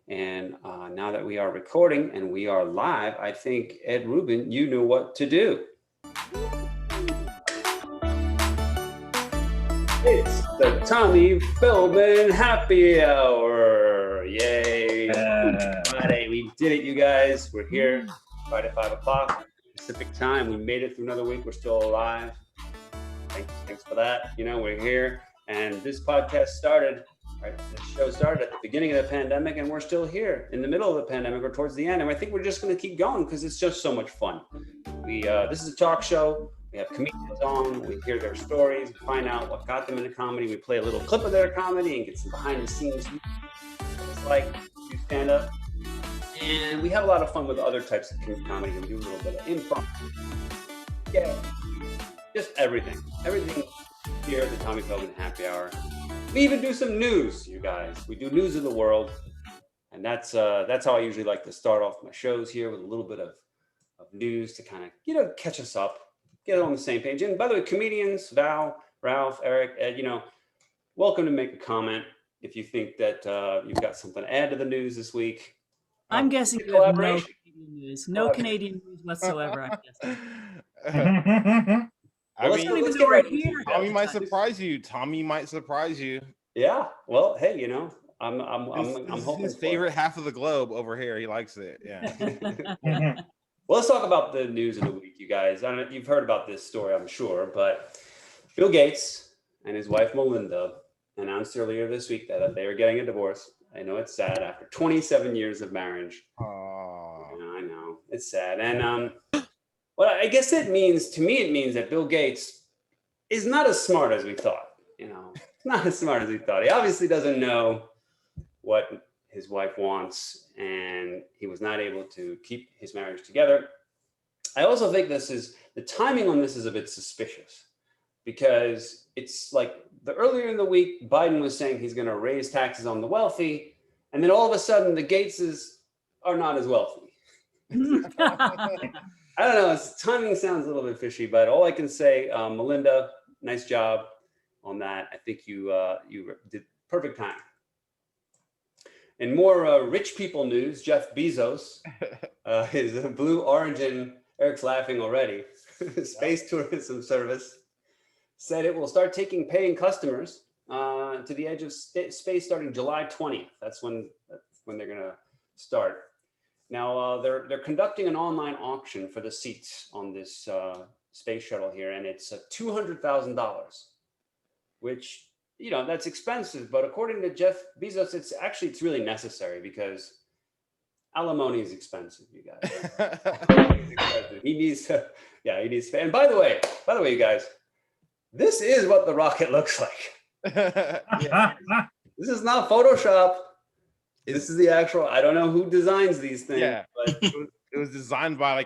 And now that we are recording and we are live, I think, Ed Rubin, you know what to do. It's the Tommy Feldman Happy Hour. Yay. Friday. We did it, you guys. We're here Friday, 5 o'clock Pacific time. We made it through another week. We're still alive. Thanks for that. You know, we're here. And this podcast started, right? The show started at the beginning of the pandemic, and we're still here in the middle of the pandemic or towards the end. And I think we're just going to keep going because it's just so much fun. This is a talk show. We have comedians on, we hear their stories, we find out what got them into comedy, we play a little clip of their comedy and get some behind the scenes. It's like you stand up, and we have a lot of fun with other types of comedy. We do a little bit of improv. Yeah, just everything here at the Tommy Feldman Happy Hour. We even do some news, you guys. We do news of the world, and that's how I usually like to start off my shows here, with a little bit of news to kind of, catch us up. Get on the same page. And by the way, comedians, Val, Ralph, Eric, Ed, welcome to make a comment if you think that you've got something to add to the news this week. I'm guessing you have no Canadian news. No Canadian news whatsoever, I'm guessing. Let's get right here. Tommy might surprise you. Tommy might surprise you. Yeah. Well, hey, I'm hoping his favorite half of the globe over here. He likes it. Yeah. Well, let's talk about the news of the week, you guys. I don't know if you've heard about this story, I'm sure, but Bill Gates and his wife Melinda announced earlier this week that they were getting a divorce. I know it's sad after 27 years of marriage. I know it's sad. And well, I guess it means that Bill Gates is not as smart as we thought. Not as smart as we thought. He obviously doesn't know what his wife wants, and he was not able to keep his marriage together. I also think the timing on this is a bit suspicious, because it's like earlier in the week, Biden was saying he's going to raise taxes on the wealthy, and then all of a sudden the Gateses are not as wealthy. I don't know. Timing sounds a little bit fishy, but all I can say, Melinda, nice job on that. I think you did perfect timing. In more rich people news, Jeff Bezos, his Blue Origin, Eric's laughing already, space tourism service, said it will start taking paying customers to the edge of space starting July 20th. That's when they're going to start. Now, they're conducting an online auction for the seats on this space shuttle here, and it's $200,000, which, that's expensive, but according to Jeff Bezos, it's really necessary, because alimony is expensive, you guys. He needs to pay. And by the way, you guys, this is what the rocket looks like. This is not Photoshop. This is the actual. I don't know who designs these things. Yeah, but it was designed by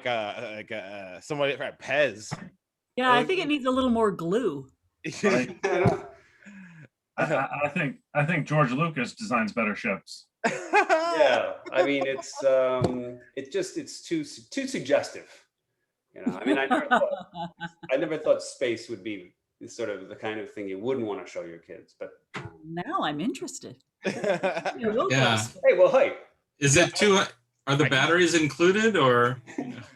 somebody at Pez. Yeah, I think it needs a little more glue. I think George Lucas designs better ships. Yeah, I mean it's too suggestive. I never thought space would be sort of the kind of thing you wouldn't want to show your kids, but now I'm interested. Yeah. Hey, well, hey. Is it too? Are the batteries included, or?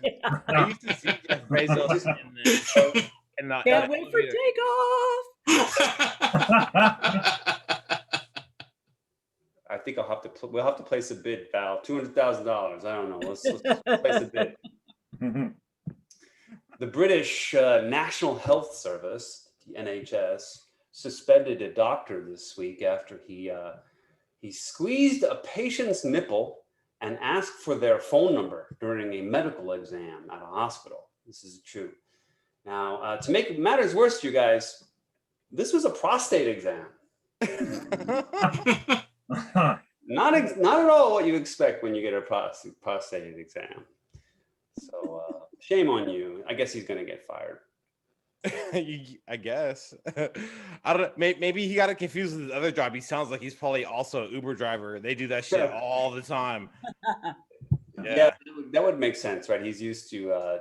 Yeah. I used to see Jeff Bezos Can't wait for takeoff. I think we'll have to place a bid, Val. $200,000. I don't know. Let's place a bid. The British National Health Service, the NHS, suspended a doctor this week after he squeezed a patient's nipple and asked for their phone number during a medical exam at a hospital. This is true. Now, to make matters worse, you guys, this was a prostate exam. Not at all what you expect when you get a prostate exam. So shame on you. I guess he's going to get fired. I guess. I don't know. Maybe he got it confused with his other job. He sounds like he's probably also an Uber driver. They do that shit all the time. Yeah, that would make sense, right? He's used to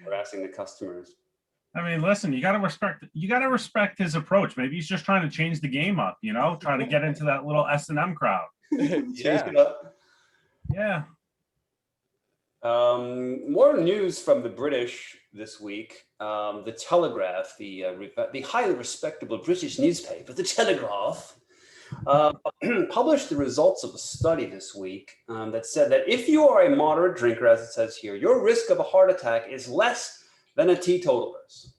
harassing the customers. I mean, listen, you got to respect his approach. Maybe he's just trying to change the game up, try to get into that little S&M crowd. Change Yeah. it up. Yeah. More news from the British this week. The Telegraph, the highly respectable British newspaper, the Telegraph, published the results of a study this week that said that if you are a moderate drinker, as it says here, your risk of a heart attack is less than a teetotaler's.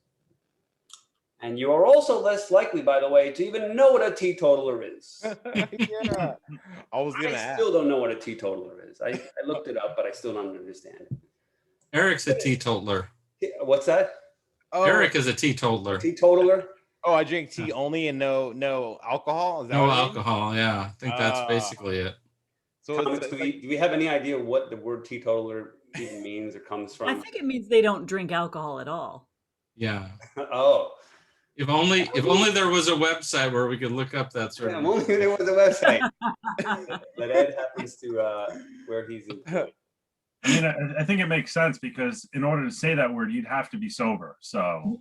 And you are also less likely, by the way, to even know what a teetotaler is. Yeah. I was gonna I ask. still don't know what a teetotaler is. I looked it up, but I still don't understand it. Eric's a teetotaler. What's that? Oh, Eric is a teetotaler. Teetotaler? oh, I drink tea only and no alcohol. Is that No what I mean? alcohol. Yeah, I think that's Ah. basically it. So Thomas, it's do like, we have any idea what the word teetotaler even means or comes from? I think it means they don't drink alcohol at all. Yeah. Oh, If only there was a website where we could look up that sort yeah, of. only there was a website that Ed happens to where he's employed. I mean, I think it makes sense because in order to say that word, you'd have to be sober. So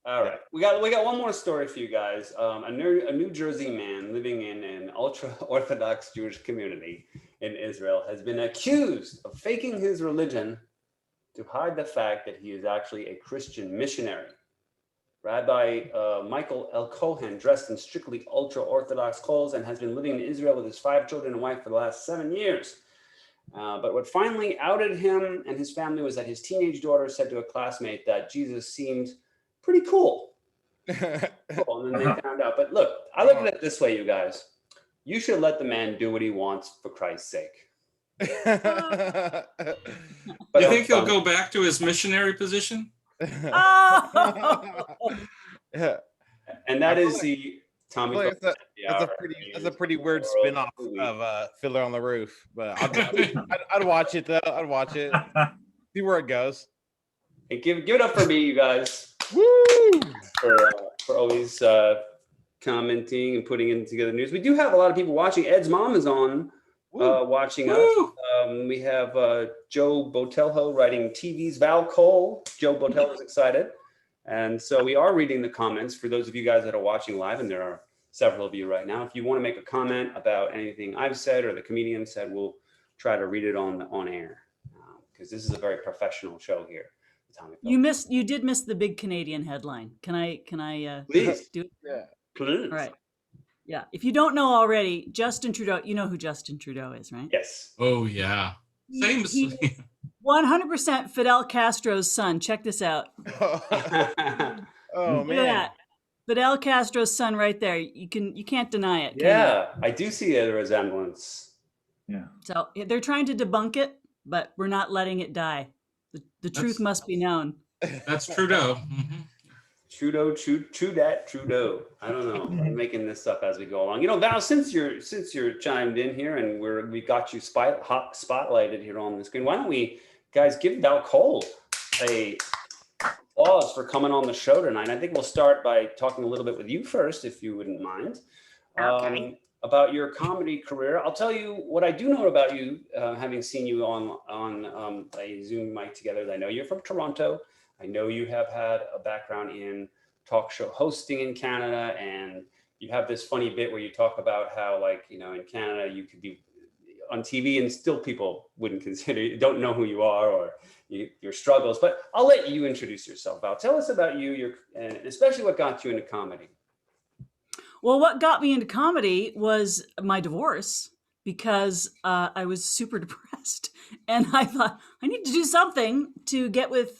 All right, we got one more story for you guys. A New Jersey man living in an ultra-Orthodox Jewish community in Israel has been accused of faking his religion to hide the fact that he is actually a Christian missionary. Rabbi Michael L. Cohen, dressed in strictly ultra-Orthodox clothes and has been living in Israel with his 5 children and wife for the last 7 years. But what finally outed him and his family was that his teenage daughter said to a classmate that Jesus seemed pretty cool. Cool. And then they found out. But look, I look at it this way, you guys. You should let the man do what he wants for Christ's sake. Do But you think he'll go back to his missionary position? Oh! Yeah. And that is the Tommy. I feel like that's a pretty weird spin-off of Fiddler on the Roof, but I'd watch it though. I'd watch it, see where it goes. Hey, give it up for me, you guys, Woo! for always commenting and putting in together news. We do have a lot of people watching. Ed's mom is on watching us. We have Joe Botelho writing TV's Val Cole. Joe Botelho is excited. And so we are reading the comments for those of you guys that are watching live, and there are several of you right now. If you want to make a comment about anything I've said or the comedian said, we'll try to read it on air because this is a very professional show here. Tommy You did miss the big Canadian headline. Can I Please. do it? Yeah. Please. All right. Yeah. If you don't know already, Justin Trudeau, you know who Justin Trudeau is, right? Yes. Oh yeah. Same. He 100% Fidel Castro's son. Check this out. Oh Look man. at that. Fidel Castro's son right there. You can't deny it. can you? Yeah, I do see a resemblance. yeah. So they're trying to debunk it, but we're not letting it die. The truth That's- must be known. That's Trudeau. Mhm. Trudeau. I don't know. I'm making this up as we go along. You know, Val, since you're chimed in here and we got you spotlighted here on the screen, why don't we, guys, give Val Cole a applause for coming on the show tonight. I think we'll start by talking a little bit with you first, if you wouldn't mind. Okay. About your comedy career. I'll tell you what I do know about you, having seen you on a Zoom mic together. I know you're from Toronto. I know you have had a background in talk show hosting in Canada, and you have this funny bit where you talk about how, like, you know, in Canada you could be on TV and still people wouldn't consider you, don't know who you are or your struggles. But I'll let you introduce yourself, Val. Tell us about you, and especially what got you into comedy. Well, what got me into comedy was my divorce because I was super depressed. And I thought, I need to do something to get with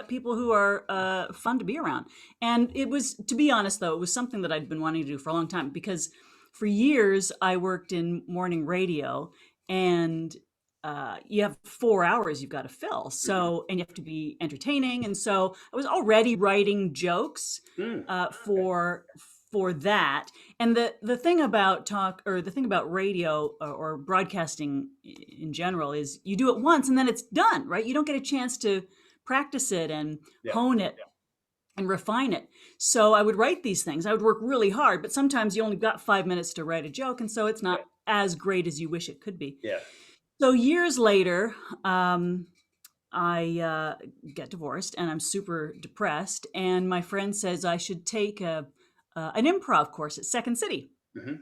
people who are fun to be around. And it was, to be honest, though, it was something that I'd been wanting to do for a long time because for years I worked in morning radio, and you have 4 hours you've got to fill. So, and you have to be entertaining. And so I was already writing jokes for that. And the thing about the thing about radio or broadcasting in general is you do it once and then it's done, right? You don't get a chance to practice it and hone it and refine it. So I would write these things. I would work really hard, but sometimes you only got 5 minutes to write a joke. And so it's not as great as you wish it could be. Yeah. So years later, I get divorced and I'm super depressed. And my friend says I should take an improv course at Second City. Mhm.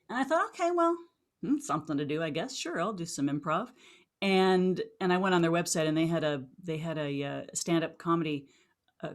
And I thought, okay, well, something to do, I guess. Sure, I'll do some improv. And I went on their website, and they had a stand-up comedy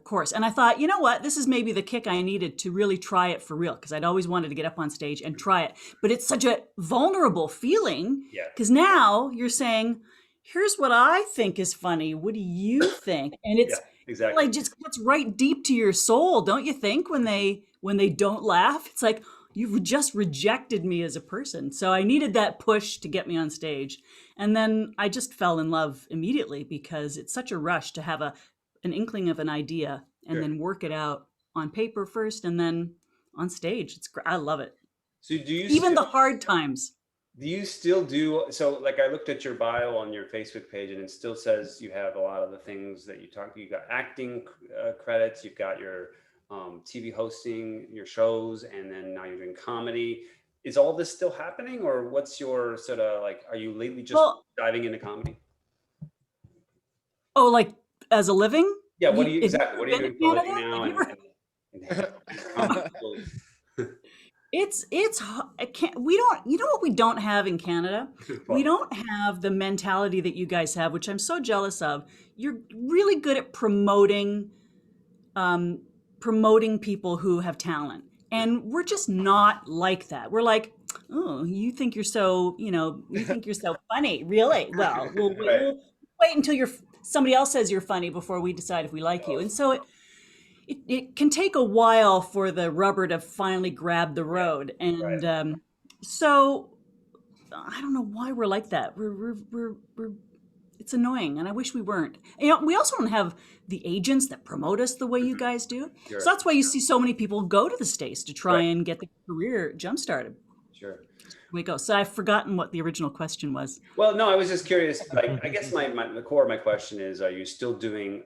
course. And I thought, you know what, this is maybe the kick I needed to really try it for real, because I'd always wanted to get up on stage and try it. But it's such a vulnerable feeling, Yeah. because now you're saying, here's what I think is funny. What do you think? And it's Exactly. like just gets right deep to your soul, don't you think? When they don't laugh, it's like you've just rejected me as a person. So I needed that push to get me on stage, and then I just fell in love immediately, because it's such a rush to have an inkling of an idea and Sure. then work it out on paper first and then on stage. It's great. I love it. So do you Even still, the hard times. do you still do so? Like I looked at your bio on your Facebook page, and it still says you have a lot of the things that you talk. You got acting credits. You've got your TV hosting, your shows, and then now you're doing comedy. Is all this still happening, or what's your sort of like? Are you lately just diving into comedy? Oh, like as a living? Yeah. What do you Have exactly? What are you been doing to for a living Canada? now? It's I can't, we don't, you know what we don't have in Canada? We don't have the mentality that you guys have, which I'm so jealous of. You're really good at promoting people who have talent. And we're just not like that. We're like, oh, you think you're so, you think you're so funny. Really? Well, we'll wait until somebody else says you're funny before we decide if we like you. And so it can take a while for the rubber to finally grab the road. And so I don't know why we're like that. We're it's annoying, and I wish we weren't. We also don't have the agents that promote us the way you guys do. Sure. So that's why you see so many people go to the States to try and get the career jump started. Sure. We go. So I've forgotten what the original question was. Well, no, I was just curious. Like, I guess the core of my question is: are you still doing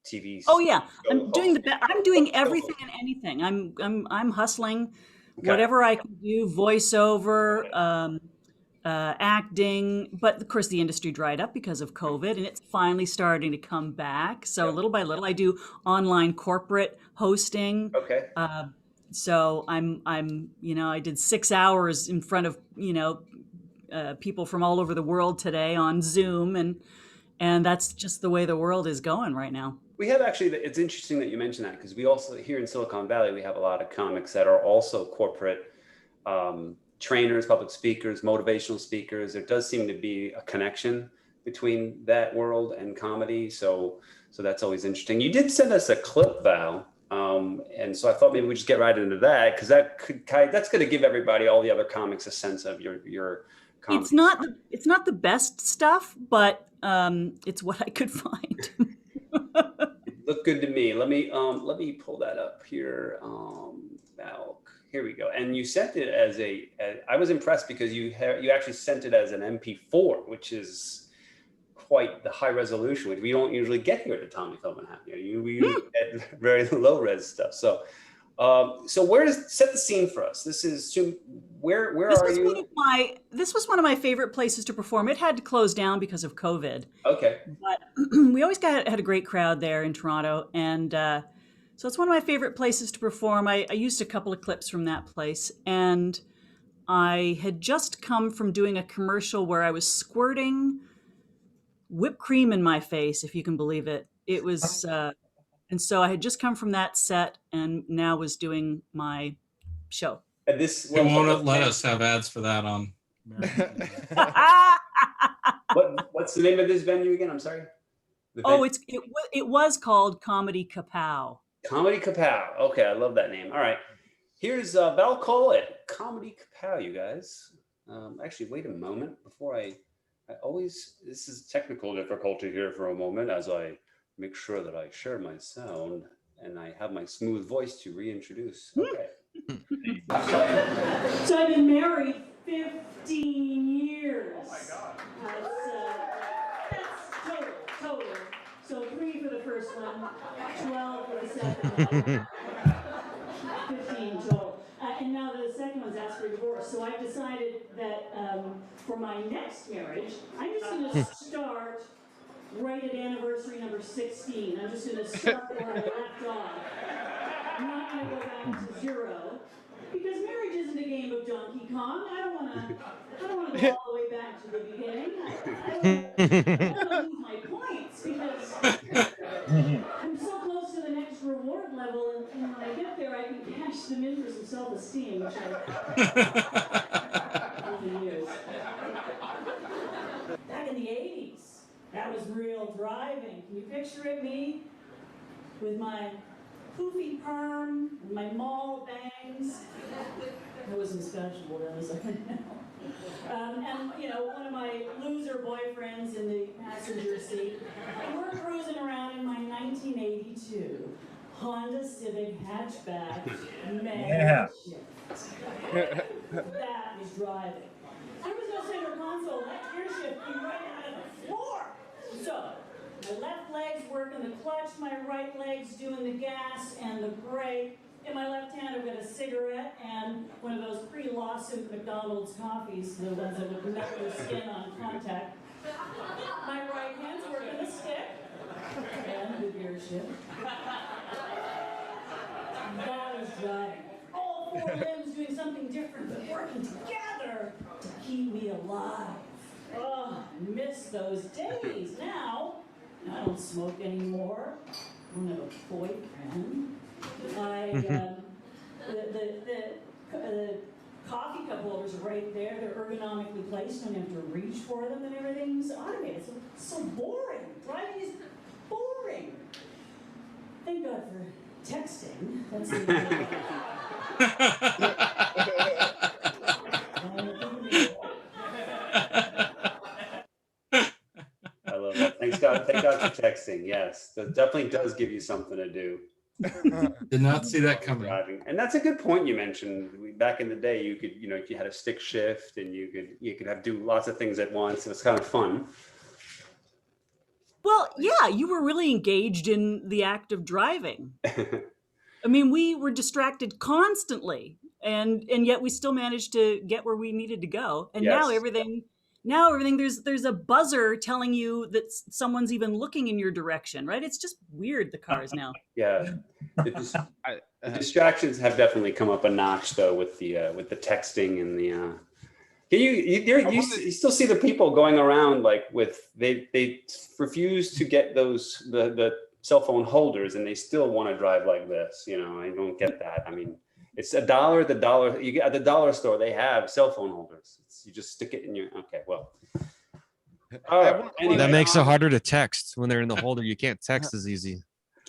TV? Oh yeah, I'm doing I'm doing everything and anything. I'm hustling, whatever I can do. Voiceover, acting, but of course the industry dried up because of COVID, and it's finally starting to come back. So little by little, I do online corporate hosting. Okay. So I'm I did 6 hours in front of people from all over the world today on Zoom, and that's just the way the world is going right now. We have actually, it's interesting that you mentioned that, because we also, here in Silicon Valley, we have a lot of comics that are also corporate trainers, public speakers, motivational speakers. There does seem to be a connection between that world and comedy. So that's always interesting. You did send us a clip, Val. And so I thought maybe we just get right into that, because that's going to give everybody, all the other comics, a sense of your comedy. It's not the best stuff, but it's what I could find. It looked good to me. Let me pull that up here. Val, here we go. And you sent it as I was impressed, because you actually sent it as an MP4, which is quite the high resolution, which we don't usually get here at the Tommy Feldman Happy. We usually get very low res stuff. So set the scene for us. This is where are you? This was one of my favorite places to perform. It had to close down because of COVID. Okay. But we always had a great crowd there in Toronto, and so it's one of my favorite places to perform. I used a couple of clips from that place, and I had just come from doing a commercial where I was squirting whipped cream in my face, if you can believe it. It was, and so I had just come from that set, and now was doing my show. And this They won't let us have ads for that on. What's the name of this venue again? I'm sorry. It was called Comedy Kapow. Comedy Kapow. Okay, I love that name. All right, here's Val Cole at Comedy Kapow, you guys. Actually, wait a moment before this is technical difficulty here for a moment, as I make sure that I share my sound and I have my smooth voice to reintroduce. Okay. So I've been married 15 years. Oh my God. That's total. So 3 for the first one, 12 for the second one, 15 total. And now the second one's asked for divorce. So I've decided that for my next marriage, I'm just going to start right at anniversary number 16. I'm just going to start where I left off. I'm not going to go back to 0. Because marriage isn't a game of Donkey Kong. I don't want to go all the way back to the beginning. I don't want to lose my points because I'm so close to the next reward level, and when I get there, I can cash them in for some self-esteem, which I really use. Back in the 80s, that was real driving. Can you picture it, me with my poofy perm, and my mall bangs? I wasn't special then, as I know. And you know, one of my loser boyfriends in the passenger seat. And we're cruising around in my 1982 Honda Civic hatchback. Man, Yeah. that was driving. There was no center console. That gear shift came right out of the floor. So my left leg's working the clutch, my right leg's doing the gas and the brake. In my left hand, I've got a cigarette and one of those pre-lawsuit McDonald's coffees, the ones that would melt your skin on contact. My right hand's working the stick and the gear shift. That was driving. All four limbs doing something different, but working together to keep me alive. Oh, I miss those days. Now, I don't smoke anymore. I don't have a boyfriend. The coffee cup holders are right there. They're ergonomically placed. Don't have to reach for them, and everything's automated. So boring. Driving is boring. Thank God for texting. That's the I love that. Thank God for texting. Yes, that definitely does give you something to do. Did not see that coming. Driving. And that's a good point you mentioned. Back in the day, you could, if you had a stick shift and you could do lots of things at once. It was kind of fun. Well, yeah, you were really engaged in the act of driving. I mean, we were distracted constantly, and yet we still managed to get where we needed to go. And Yes. now everything there's a buzzer telling you that someone's even looking in your direction, right? It's just weird, the cars now. Yeah. The distractions have definitely come up a notch though with the texting and the you still see the people going around like with they refuse to get those the cell phone holders and they still want to drive like this. I don't get that. I mean, it's $1 the dollar. You get at the dollar store, they have cell phone holders. You just stick it in your well. Anyway, that makes it harder to text when they're in the holder. You can't text as easy.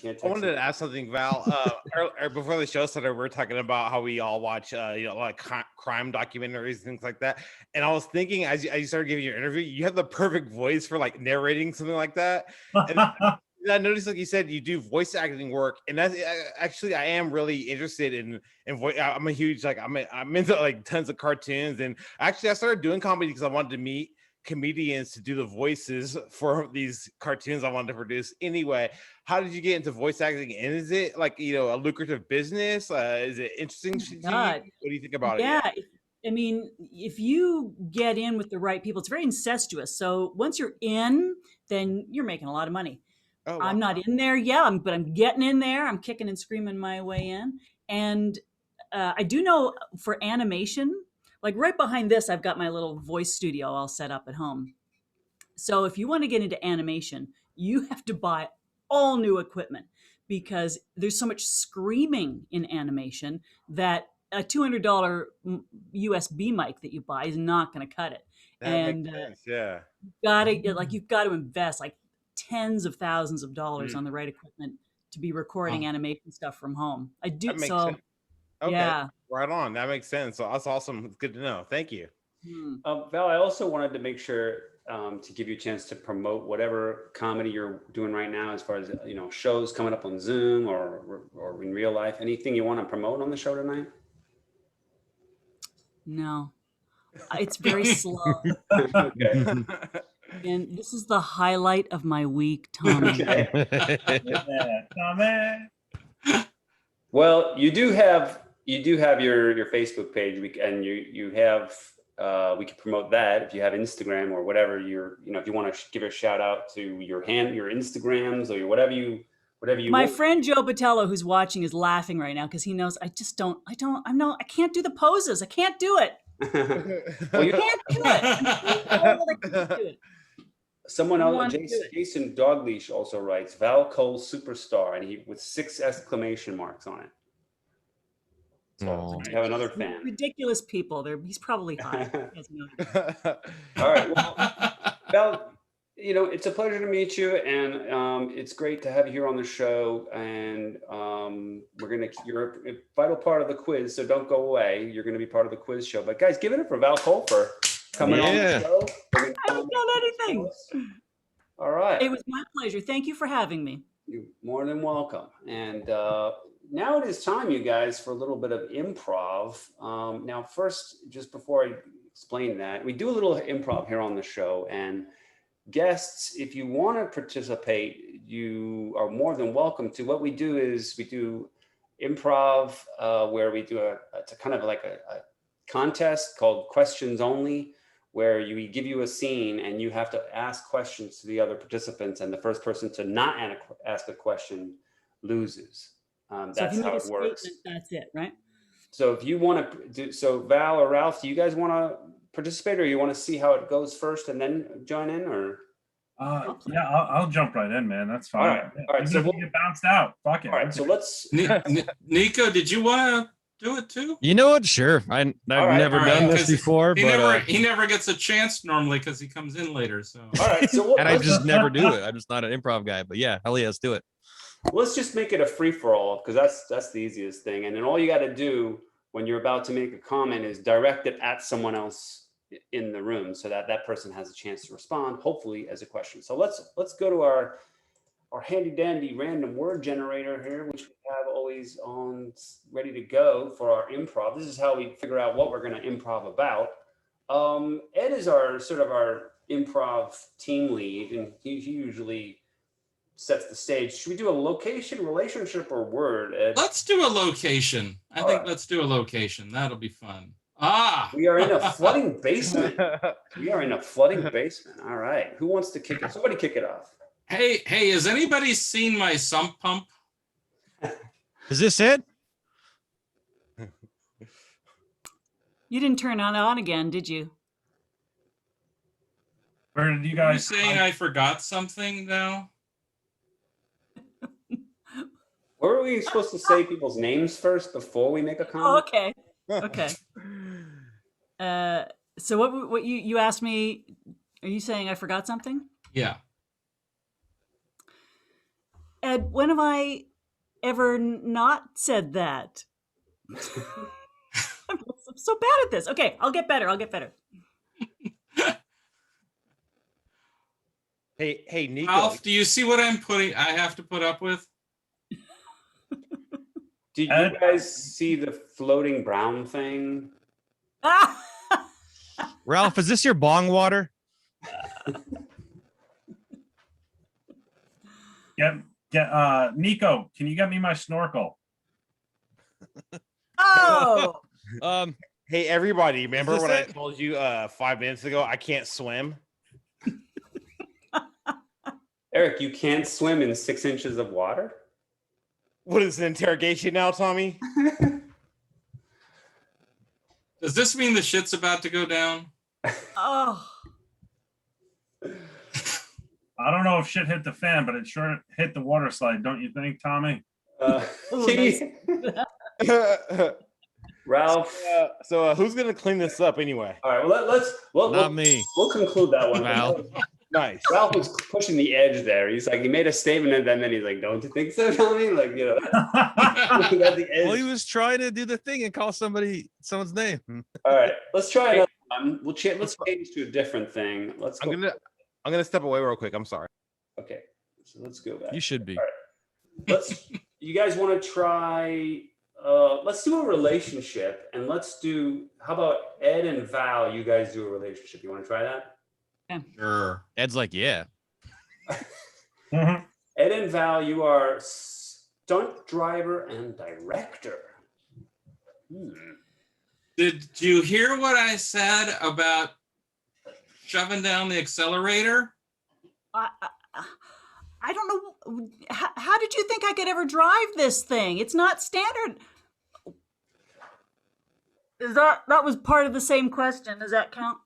I wanted to ask something, Val. Before the show started, we were talking about how we all watch, like crime documentaries, things like that. And I was thinking, as you started giving your interview, you have the perfect voice for like narrating something like that. And I noticed, like you said, you do voice acting work, and that's actually I am really interested in voice. I'm a huge I'm into like tons of cartoons, and actually I started doing comedy because I wanted to meet comedians to do the voices for these cartoons I wanted to produce. Anyway, how did you get into voice acting? And is it like a lucrative business? Is it interesting to you? What do you think about it? Yeah. I mean, if you get in with the right people, it's very incestuous. So once you're in, then you're making a lot of money. Oh, wow. I'm not in there yet, but I'm getting in there. I'm kicking and screaming my way in. And I do know for animation, like right behind this, I've got my little voice studio all set up at home. So if you want to get into animation, you have to buy all new equipment because there's so much screaming in animation that a $200 USB mic that you buy is not going to cut it. That makes sense. Yeah. You've got to invest like tens of thousands of dollars on the right equipment to be recording animation stuff from home. I do. That makes So sense. Okay. Yeah. Right on. That makes sense. So that's awesome. It's good to know. Thank you. Val, I also wanted to make sure to give you a chance to promote whatever comedy you're doing right now, as far as shows coming up on Zoom or in real life. Anything you want to promote on the show tonight? No, it's very slow. Okay. And this is the highlight of my week, Tommy. Okay. Tommy. Well, you do have your Facebook page, and you have we can promote that if you have Instagram or whatever. If you want to give a shout out to your Instagrams or whatever whatever you My want. friend Joe Botello, who's watching, is laughing right now because he knows I can't do the poses. I can't do it. Well, you, Can't do it. I can't do it. someone I else, want to do it. Jason Dogleash also writes Val Cole superstar, and he with 6 exclamation marks on it. So Oh. you have another fan. Ridiculous people. He's probably high. He has no idea. All right. Well, Val, it's a pleasure to meet you, and it's great to have you here on the show. And you're a vital part of the quiz, so don't go away. You're going to be part of the quiz show. But guys, give it up for Val Cole for coming on the show. I haven't done anything. All right. It was my pleasure. Thank you for having me. You're more than welcome. And now it is time, you guys, for a little bit of improv. Now, first, just before I explain that, we do a little improv here on the show. And guests, if you want to participate, you are more than welcome to. What we do is we do improv where we do it's a kind of like a contest called Questions Only, where we give you a scene and you have to ask questions to the other participants, and the first person to not ask a question loses. That's how it works. That's it, right? So if you want to do so, Val or Ralph, do you guys want to participate, or you want to see how it goes first and then join in, or? Yeah, I'll jump right in, man. That's fine. All right. So we'll get bounced out. Fuck it. All right. So let's. Niko, did you want to do it too? You know what? Sure. I've never done this before, He never gets a chance normally because he comes in later. So. All right. So and I just never do it. I'm just not an improv guy. But yeah, hell yeah, let's do it. Let's just make it a free for all, because that's the easiest thing. And then all you got to do when you're about to make a comment is direct it at someone else in the room, so that that person has a chance to respond, hopefully as a question. So let's go to our handy dandy random word generator here, which we have always on ready to go for our improv. This is how we figure out what we're going to improv about. Ed is our improv team lead, and he usually sets the stage. Should we do a location, relationship, or word, Ed? Let's do a location. I think let's do a location. That'll be fun. We are in a flooding basement. All right. Who wants to kick it? Somebody kick it off. Hey, has anybody seen my sump pump? Is this it? You didn't turn it on again, did you? Where did you Are you guys? saying I forgot something now? Were we supposed to say people's names first before we make a Oh, comment? okay. Okay. So what you asked me? Are you saying I forgot something? Yeah. Ed, when have I ever not said that? I'm so bad at this. Okay, I'll get better. Hey, Niko. Ralph, do you see what I have to put up with? Did you guys see the floating brown thing? Ralph, is this your bong water? Niko, can you get me my snorkel? Oh, Hey, everybody, remember this when I it? told you 5 minutes ago I can't swim? Eric, you can't swim in 6 inches of water? What is an interrogation now, Tommy? Does this mean the shit's about to go down? oh. I don't know if shit hit the fan, but it sure hit the water slide, don't you think, Tommy? Ralph. So who's gonna clean this up anyway? All right, well, Not me. We'll conclude that one. Val. Nice. Ralph was pushing the edge there. He's like, he made a statement, and then he's like, "Don't you think so, Tommy?" Like, he got the edge. Well, he was trying to do the thing and call someone's name. All right, let's try another one. Let's change to a different thing. Let's go. I'm gonna step away real quick. I'm sorry. Okay, so let's go back. You should be. All right. You guys want to try? Let's do a relationship, and how about Ed and Val? You guys do a relationship. You want to try that? Sure. Ed's like, yeah. Ed and Val, you are stunt driver and director. Did you hear what I said about shoving down the accelerator? I don't know. How did you think I could ever drive this thing? It's not standard. That was part of the same question? Does that count?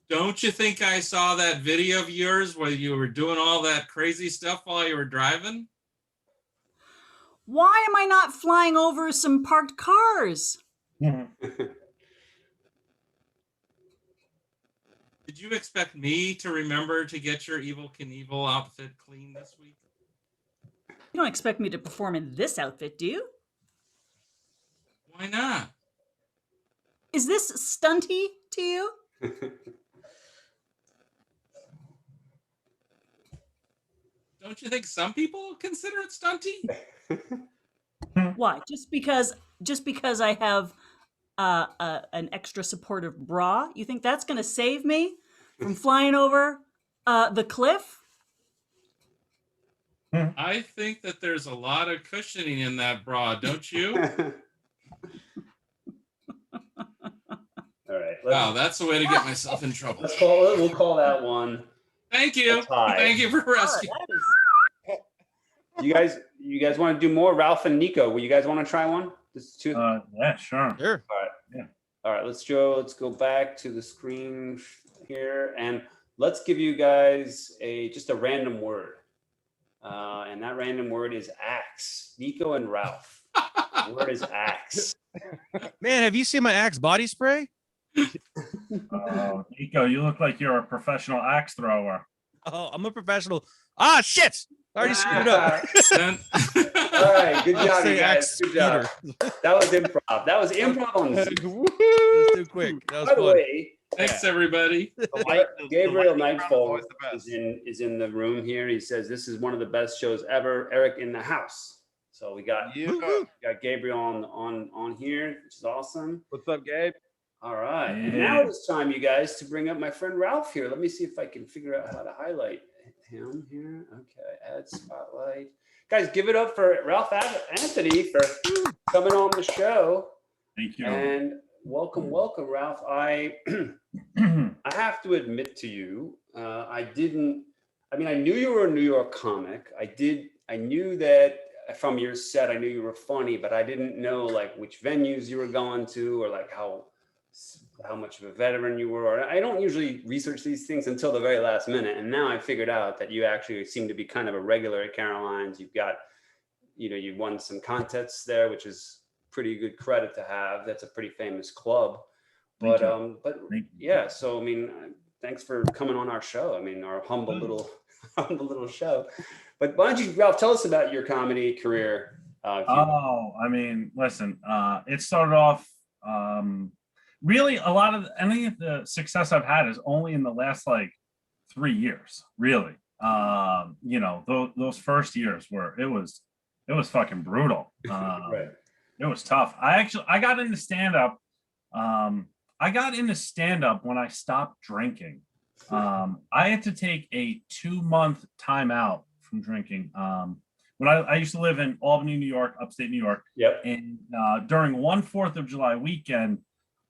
Don't you think I saw that video of yours where you were doing all that crazy stuff while you were driving? Why am I not flying over some parked cars? Did you expect me to remember to get your Evel Knievel outfit clean this week? You don't expect me to perform in this outfit, do you? Why not? Is this stunty to you? Don't you think some people consider it stunty? Why? Just because I have an extra supportive bra, you think that's going to save me from flying over the cliff? I think that there's a lot of cushioning in that bra, don't you? All right. Wow, that's the way to get myself in trouble. We'll call that one. Thank you. Thank you for rescuing. You guys want to do more? Ralph and Niko, will you guys want to try one? This two. Yeah, sure. Sure. All right. Yeah. All right. Let's go back to the screen here, and let's give you guys just a random word, and that random word is axe. Niko and Ralph. The word is axe. Man, have you seen my Axe body spray? Niko, you look like you're a professional axe thrower. Oh, I'm a professional. Ah, shit! I already screwed up. All right. Good job, you Say guys. axe Good job. That was improv. That was improv on Zoom. That was too quick. That was By the fun. way, Thanks, everybody. Gabriel lightning round is Nightfall always the best. is in the room here. He says this is one of the best shows ever. Eric in the house. So we got Gabriel on here, which is awesome. What's up, Gabe? All right. And Yeah. now it's time, you guys, to bring up my friend Ralph here. Let me see if I can figure out how to highlight him here. Okay, add spotlight. Guys, give it up for Ralph Anthony for coming on the show. Thank you. And welcome, Ralph. I have to admit to you, I knew you were a New York comic. I knew that from your set, I knew you were funny, but I didn't know like which venues you were going to or like how much of a veteran you were. Or I don't usually research these things until the very last minute. And now I figured out that you actually seem to be kind of a regular at Caroline's. You've got, you won some contests there, which is pretty good credit to have. That's a pretty famous club. But yeah, so I mean, thanks for coming on our show. I mean, our humble little show. But why don't you, Ralph, tell us about your comedy career? I mean, listen, it started off really a lot of any of the success I've had is only in the last like 3 years, really. Those first years were it was fucking brutal. Right. It was tough. I got into stand-up. I got into stand-up when I stopped drinking. I had to take a 2-month timeout from drinking. When I used to live in Albany, New York, upstate New York. Yep. And during one 4th of July weekend,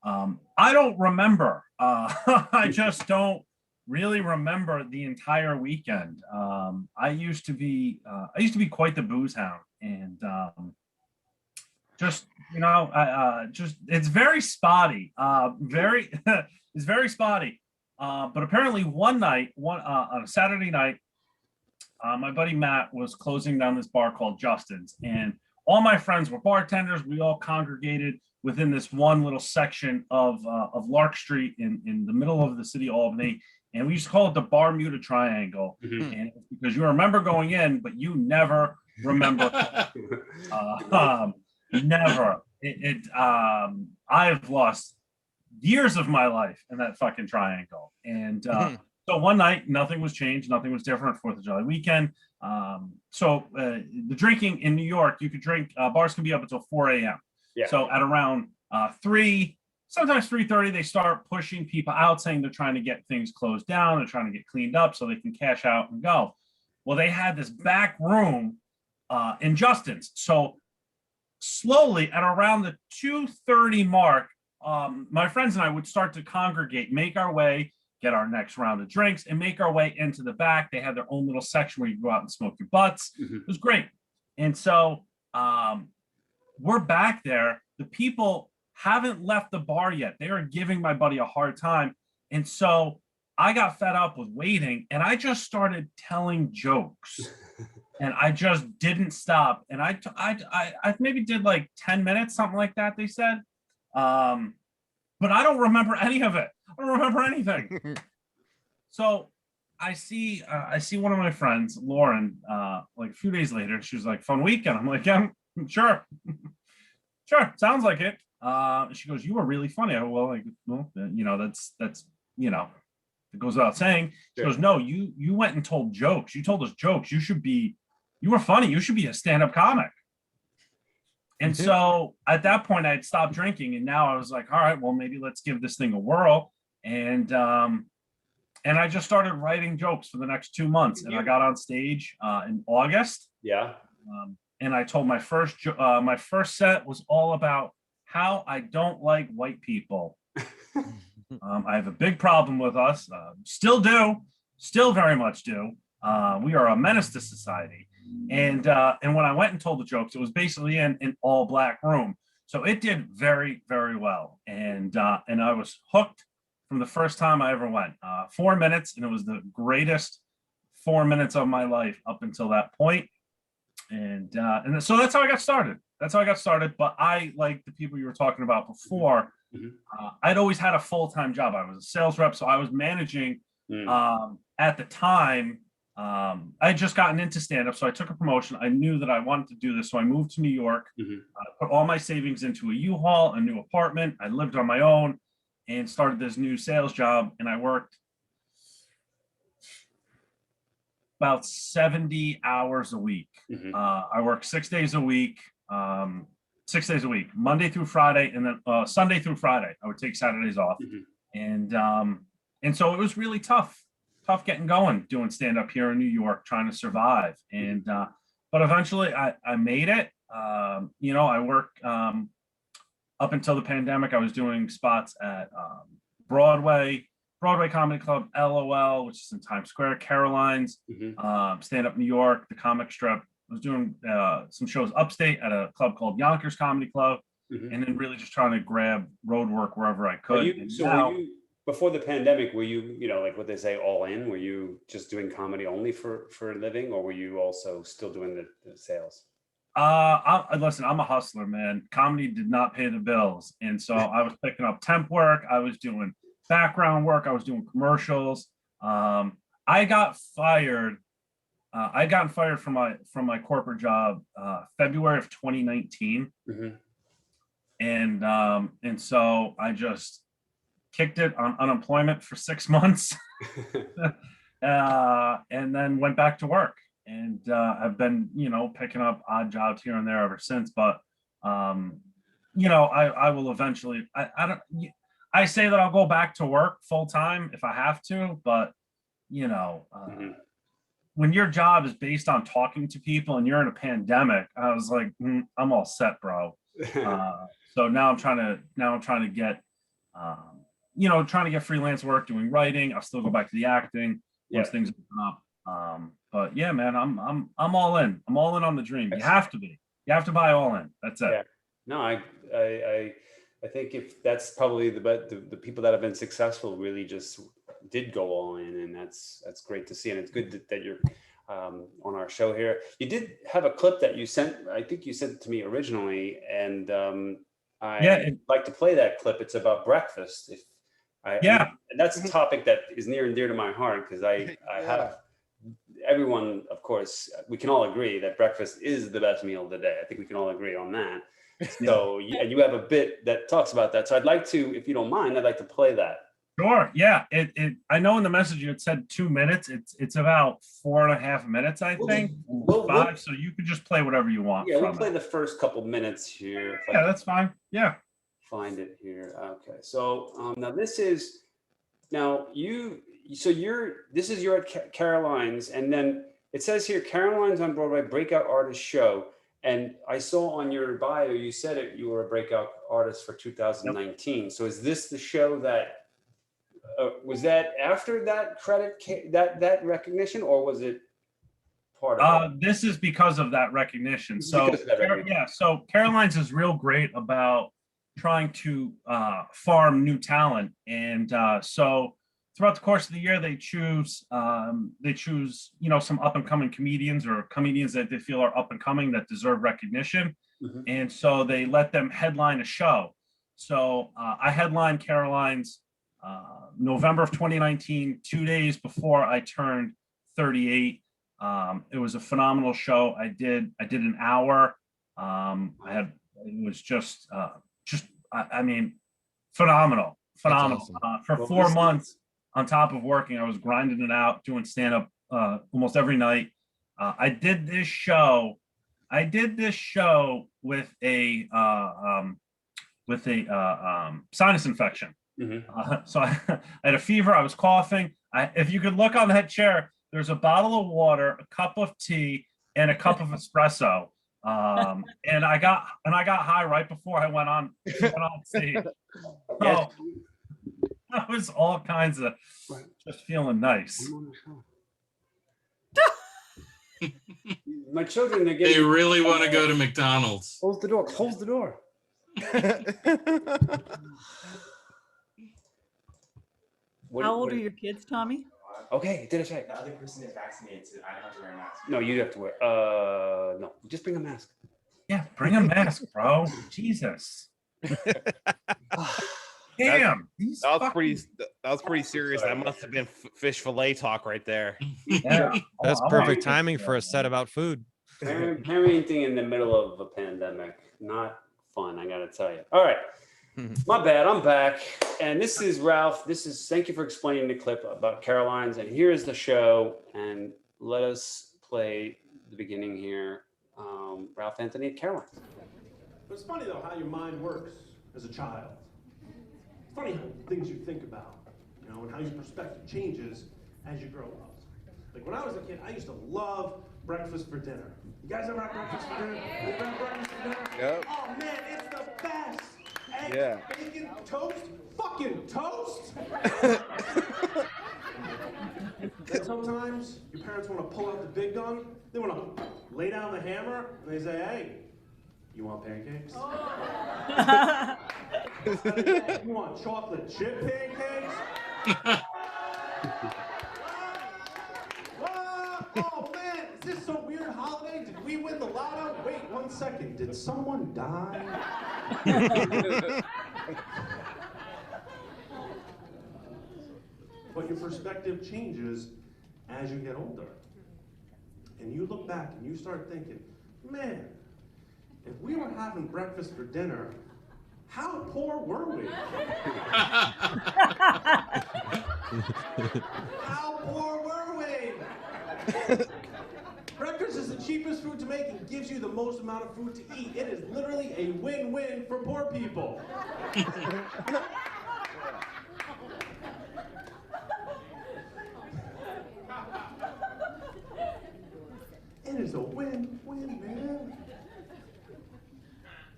I don't remember. I just don't really remember the entire weekend. I used to be quite the booze hound, and it's very spotty. It's very spotty. But apparently one night, on a Saturday night, my buddy Matt was closing down this bar called Justin's, and all my friends were bartenders. We all congregated within this one little section of Lark Street in the middle of the city of Albany, and we used to call it the Bermuda Triangle. Mm-hmm. And because you remember going in, but you never remember. Never. I've lost years of my life in that fucking triangle, and so one night, nothing was changed, nothing was different. 4th of July weekend. So the drinking in New York, you could drink, bars can be up until 4 a.m. Yeah. So at around 3, sometimes 3:30, they start pushing people out, saying they're trying to get things closed down, they're trying to get cleaned up so they can cash out and go. Well, they had this back room in Justin's. So slowly at around the 2:30 mark, my friends and I would start to congregate, make our way get our next round of drinks, and make our way into the back. They had their own little section where you go out and smoke your butts. It was great. And so we're back there. The people haven't left the bar yet. They are giving my buddy a hard time. And so I got fed up with waiting, and I just started telling jokes. And I just didn't stop. And I maybe did like 10 minutes, something like that, they said. But I don't remember any of it. I don't remember anything. So I see one of my friends, Lauren, like a few days later. She was like, "Fun weekend." I'm like, "Yeah, sure, sure, sounds like it." She goes, "You were really funny." I go, "Well, that's it goes without saying." She goes, "No, you went and told jokes. You told us jokes. You were funny. You should be a stand-up comic." And so at that point, I had stopped drinking, and now I was like, "All right, well, maybe let's give this thing a whirl." And I just started writing jokes for the next 2 months, and I got on stage in August. Yeah. And I told my first set was all about how I don't like white people. I have a big problem with us. Still very much do. We are a menace to society. And when I went and told the jokes, it was basically in an all black room. So it did very, very well. And I was hooked from the first time I ever went. 4 minutes, and it was the greatest 4 minutes of my life up until that point. And so that's how I got started. But I, like the people you were talking about before, I'd always had a full-time job. I was a sales rep, so I was managing at the time. I had just gotten into stand-up, so I took a promotion. I knew that I wanted to do this, so I moved to New York. I put all my savings into a U-Haul, a new apartment. I lived on my own and started this new sales job, and I worked about 70 hours a week. I worked 6 days a week, Monday through Friday, and then Sunday through Friday. I would take Saturdays off. And so it was really tough getting going, doing stand-up here in New York, trying to survive. And but eventually I made it. I worked up until the pandemic. I was doing spots at Broadway Comedy Club, LOL, which is in Times Square, Caroline's, Stand Up New York, the comic strip. I was doing some shows upstate at a club called Yonkers Comedy Club, and then really just trying to grab road work wherever I could. Were you, before the pandemic, were you, like what they say, all in? Were you just doing comedy only for a living, or were you also still doing the sales? Listen, I'm a hustler, man. Comedy did not pay the bills. And so I was picking up temp work. I was doing background work. I was doing commercials. I got fired. I got fired from my corporate job February of 2019. And so I just kicked it on unemployment for 6 months and then went back to work. And I've been, picking up odd jobs here and there ever since. But, I will eventually, I say that I'll go back to work full time if I have to. But, when your job is based on talking to people and you're in a pandemic, I was like, I'm all set, bro. So now I'm trying to get, trying to get freelance work, doing writing. I'll still go back to the acting once things open up. But yeah, man, I'm all in. I'm all in on the dream. You have to be. You have to buy all in. That's it. Yeah. No, I think if that's probably the people that have been successful really just did go all in, and that's great to see. And it's good that you're on our show here. You did have a clip that you sent. I think you sent it to me originally, and I'd like to play that clip. It's about breakfast. And that's a topic that is near and dear to my heart, because I have. Everyone, of course, we can all agree that breakfast is the best meal of the day. I think we can all agree on that. So you have a bit that talks about that. So I'd like to, if you don't mind, I'd like to play that. Sure. Yeah. I know in the message you had said 2 minutes. It's about 4.5 minutes, I think. Five. So you could just play whatever you want. Yeah, we'll play the first couple minutes here. Yeah, that's fine. Yeah. Find it here. Okay. So now this is you're at Caroline's, and then it says here Caroline's on Broadway Breakout Artist show. And I saw on your bio, you said you were a breakout artist for 2019. Yep. So is this the show that Was that after that that recognition, or was it part of it? This is because of that recognition. Because So of that recognition. yeah, so Caroline's is real great about trying to farm new talent, and so throughout the course of the year, they choose some up and coming comedians or comedians that they feel are up and coming that deserve recognition, and so they let them headline a show. So I headlined Caroline's November of 2019, 2 days before I turned 38. It was a phenomenal show. I did an hour. It was just I mean, phenomenal. Awesome. For 4 months on top of working, I was grinding it out, doing stand up almost every night. I did this show with a sinus infection. So I had a fever. I was coughing. If you could look on that chair, there's a bottle of water, a cup of tea, and a cup of espresso. And I got high right before I went on stage. So that was all kinds of just feeling nice. My children, they're They getting. really want to go to McDonald's. Close the door. Close the door. How old are your kids, Tommy? Okay, did I check? The other person is vaccinated, so I don't have to wear a mask. No, you have to wear. No, just bring a mask. Yeah, bring a mask, bro. Jesus. Damn. That was pretty serious. That must have been fish fillet talk right there. Yeah. That's I perfect wanna- timing for a set about food. Parenting in the middle of a pandemic, not fun, I gotta tell you. All right, my bad, I'm back. And this is Ralph. Thank you for explaining the clip about Caroline's. And here's the show. And let us play the beginning here. Ralph Anthony at Caroline. But it's funny though how your mind works as a child. It's funny how things you think about, and how your perspective changes as you grow up. Like when I was a kid, I used to love breakfast for dinner. You guys ever have breakfast for dinner? You ever have breakfast for dinner? Yep. Oh man, it's the best. Eggs, Yeah. bacon, toast, fucking toast. Then sometimes your parents want to pull out the big gun. They want to lay down the hammer and they say, "Hey, you want pancakes? You want chocolate chip pancakes? Oh man, is this some weird holiday? Did we win the lotto? Wait 1 second, did someone die?" But your perspective changes as you get older. And you look back and you start thinking, man, if we were having breakfast for dinner, how poor were we? How poor were we? Breakfast is the cheapest food to make and gives you the most amount of food to eat. It is literally a win-win for poor people. It is a win-win, man.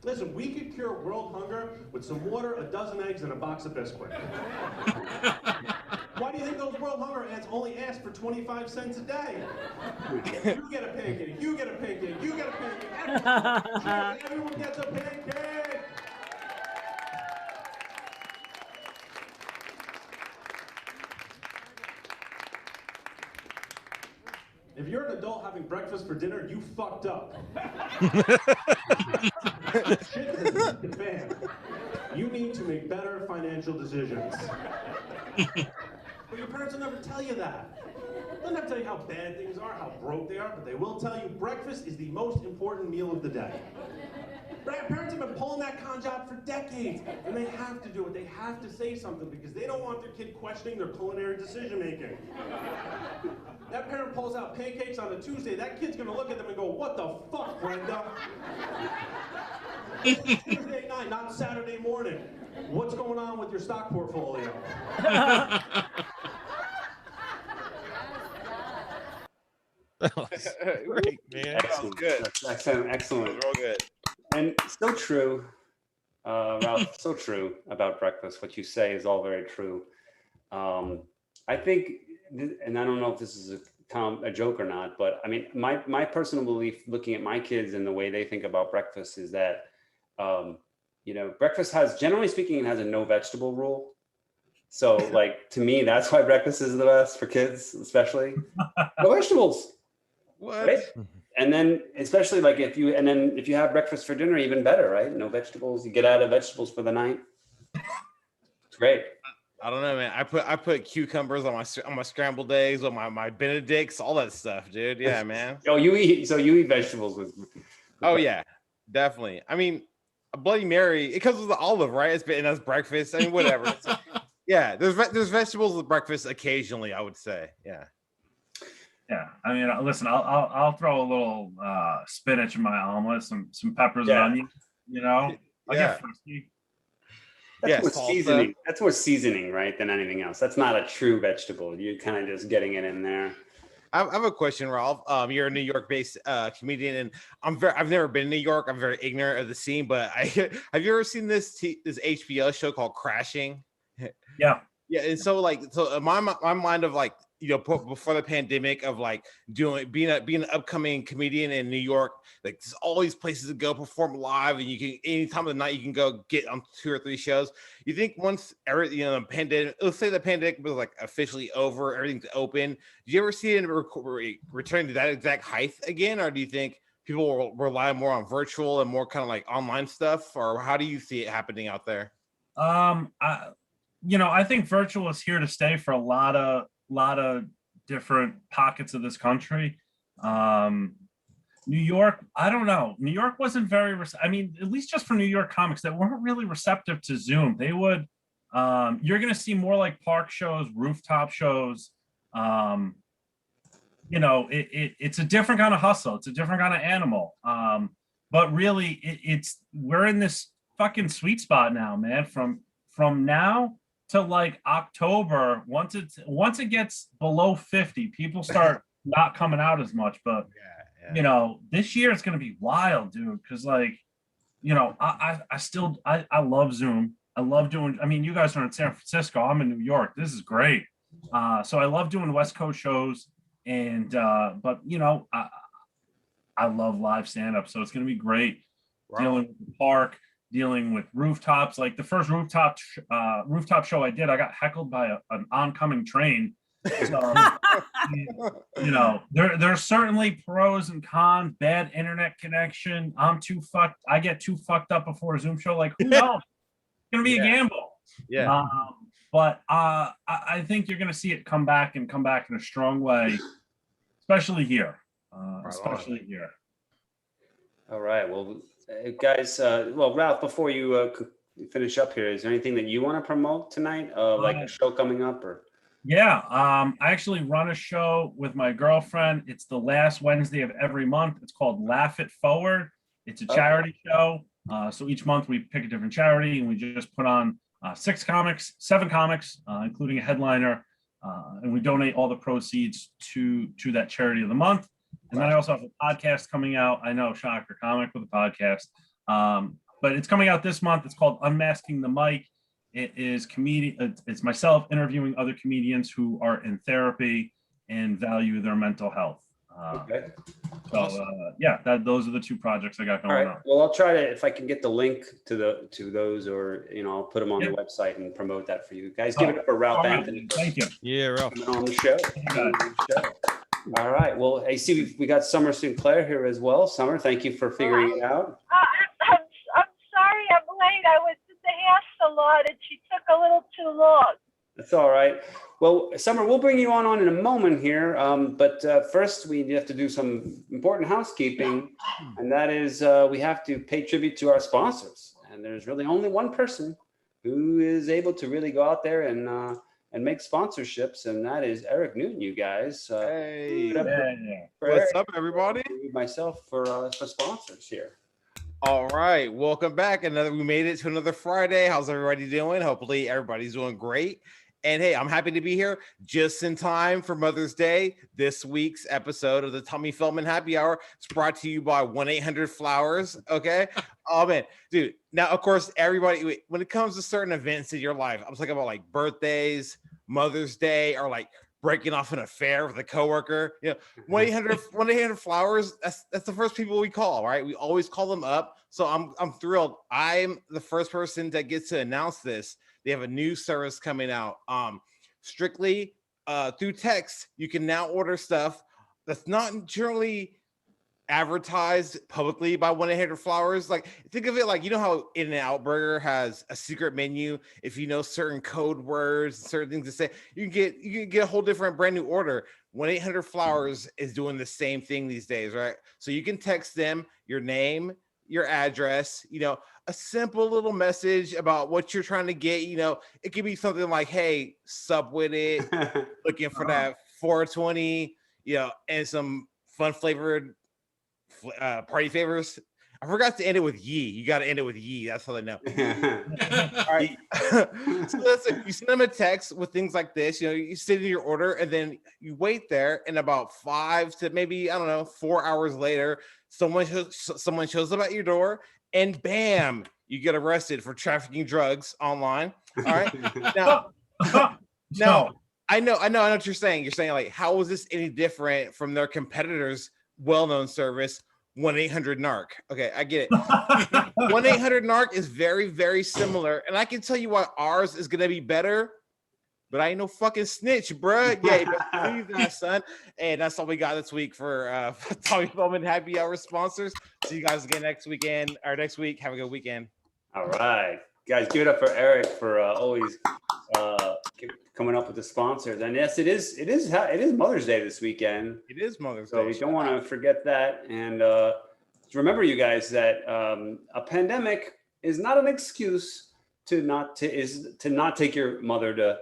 Listen, we could cure world hunger with some water, a dozen eggs, and a box of Bisquick. Why do you think those world hunger ants only ask for 25 cents a day? You get a pancake, you get a pancake, you get a pancake. Everyone gets a pancake. If you're an adult having breakfast for dinner, you fucked up. Shit has hit the fan. You need to make better financial decisions. But your parents will never tell you that. They'll never tell you how bad things are, how broke they are, but they will tell you breakfast is the most important meal of the day. Parents have been pulling that con job for decades, and they have to do it. They have to say something because they don't want their kid questioning their culinary decision making. That parent pulls out pancakes on a Tuesday, that kid's gonna look at them and go, "What the fuck, Brenda?" It's Tuesday night, not Saturday morning. What's going on with your stock portfolio? That was great, man. Excellent. Good. Excellent. That Excellent. was real good. And so true, Ralph, so true about breakfast. What you say is all very true. I think, and I don't know if this is a joke or not, but I mean, my personal belief, looking at my kids and the way they think about breakfast, is that breakfast has, generally speaking, it has a no vegetable rule. So like, to me, that's why breakfast is the best for kids, especially. No vegetables. What? Right? And then especially like if you have breakfast for dinner, even better, right? No vegetables. You get out of vegetables for the night. It's great. I don't know, man. I put cucumbers on my scrambled eggs, on my Benedicts, all that stuff, dude. Yeah, man. You eat vegetables with Oh yeah, definitely. I mean, a Bloody Mary, it comes with the olive, right? And that's breakfast. I mean, whatever. Yeah, there's vegetables with breakfast occasionally, I would say. Yeah. Yeah, I mean, listen, I'll throw a little spinach in my omelet, some peppers and onions. I get frisky. That's more seasoning. That's more seasoning, right, than anything else. That's not a true vegetable. You're kind of just getting it in there. I have a question, Ralph. You're a New York-based comedian, and I've never been to New York. I'm very ignorant of the scene, but have you ever seen this HBO show called Crashing? Yeah. Yeah, and so my mind of like, before the pandemic, of like being an upcoming comedian in New York, like there's all these places to go perform live, and you can any time of the night you can go get on 2 or 3 shows. You think once the pandemic, let's say the pandemic was like officially over, everything's open, do you ever see it return to that exact height again, or do you think people will rely more on virtual and more kind of like online stuff, or how do you see it happening out there? I think virtual is here to stay for a lot of different pockets of this country. New York, I don't know. New York wasn't very, at least just for New York comics, that weren't really receptive to Zoom. They would, you're going to see more like park shows, rooftop shows. It's a different kind of hustle. It's a different kind of animal. But really, we're in this fucking sweet spot now, man. From now to like October, once it gets below 50, people start not coming out as much. But this year it's gonna be wild, dude. Because I love Zoom. I love doing. You guys are in San Francisco. I'm in New York. This is great. So I love doing West Coast shows, and but I love live stand-up. So it's gonna be great. Wow. Dealing with the park, dealing with rooftops. Like the first rooftop show I did, I got heckled by an oncoming train. So, there's certainly pros and cons. Bad internet connection. I get too fucked up before a Zoom show. Like, who knows? It's gonna be a gamble. Yeah. But I think you're gonna see it come back in a strong way, especially here. Here. All right. Well, guys, Ralph, before you finish up here, is there anything that you want to promote tonight? Like a show coming up, or? Yeah, I actually run a show with my girlfriend. It's the last Wednesday of every month. It's called Laugh It Forward. It's a charity show. So each month we pick a different charity, and we just put on 7 comics, including a headliner, and we donate all the proceeds to that charity of the month. And then I also have a podcast coming out. I know, shocker, comic with a podcast. But it's coming out this month. It's called Unmasking the Mic. It is it's myself interviewing other comedians who are in therapy and value their mental health. Okay. So those are the 2 projects I got going on. Well, I'll try to, if I can get the link to those, or I'll put them on the website and promote that for you guys. Give it up for Ralph Anthony. Thank you. Yeah, Ralph. Coming on the show. All right. Well, I see we got Summer Sinclair here as well. Summer, thank you for figuring it out. I'm sorry I'm late. I was in the hair salon and she took a little too long. That's all right. Well, Summer, we'll bring you on in a moment here. But first, we have to do some important housekeeping, and that is we have to pay tribute to our sponsors. And there's really only one person who is able to really go out there and make sponsorships, and that is Eric Newton. You guys, hey, what's up, everybody? Myself for sponsors here. All right, welcome back. We made it to another Friday. How's everybody doing? Hopefully, everybody's doing great. And hey, I'm happy to be here just in time for Mother's Day. This week's episode of the Tommy Feldman Happy Hour is brought to you by 1-800-Flowers. Okay. Oh man, dude. Now, of course, everybody, when it comes to certain events in your life, I'm talking about like birthdays, Mother's Day or like breaking off an affair with a coworker. 1-800-Flowers. That's the first people we call, right? We always call them up. So I'm thrilled. I'm the first person that gets to announce this. They have a new service coming out. Strictly through text, you can now order stuff that's not generally advertised publicly by 1-800-Flowers. Like, think of it like, you know how In-N-Out Burger has a secret menu. If you know certain code words, certain things to say, you can get a whole different brand new order. 1-800-Flowers is doing the same thing these days, right? So you can text them your name, your address, a simple little message about what you're trying to get. It could be something like, hey, sup with it, looking for that 420, and some fun flavored party favors. I forgot to end it with ye. You got to end it with ye. That's how they know. All right. So listen, you send them a text with things like this. You send in your order and then you wait there, and about 5 to maybe 4 hours later, someone shows up at your door, and bam, you get arrested for trafficking drugs online. All right. Now, I know what you're saying. You're saying, like, how is this any different from their competitors' well-known service, 1-800-NARC? Okay, I get it. 1-800-NARC is very, very similar, and I can tell you why ours is gonna be better, but I ain't no fucking snitch, bruh. Yeah, you better believe that, son. And that's all we got this week for Tommy Feldman Happy Hour sponsors. See you guys again next week. Have a good weekend. All right, guys, give it up for Eric for always coming up with the sponsors. And yes, it is Mother's Day this weekend. It is Mother's Day. So we don't want to forget that. And remember, you guys, that a pandemic is not an excuse to not take your mother to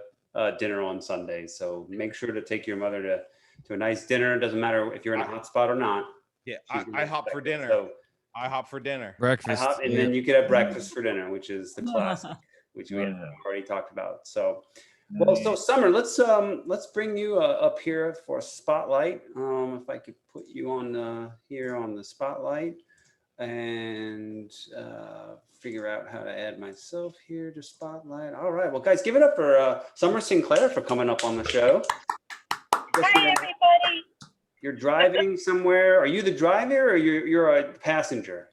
dinner on Sunday. So make sure to take your mother to a nice dinner. It doesn't matter if you're in a hot spot or not. Yeah, I hop for dinner. So, I hop for dinner. Breakfast. and then you could have breakfast for dinner, which is the classic, which we have already talked about. So, so Summer, let's bring you up here for a spotlight. If I could put you on here on the spotlight, and figure out how to add myself here to spotlight. All right, well, guys, give it up for Summer Sinclair for coming up on the show. Hi, everybody. You're driving somewhere. Are you the driver or you're a passenger?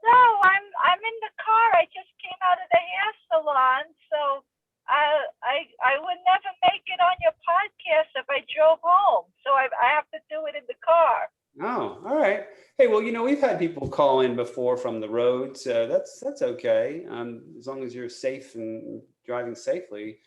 No, I'm in the car. I just came out of the hair salon, so I would never make it on your podcast if I drove home. So I have to do it in the car. Oh, all right. Hey, well, we've had people call in before from the road, so that's okay. As long as you're safe and driving safely.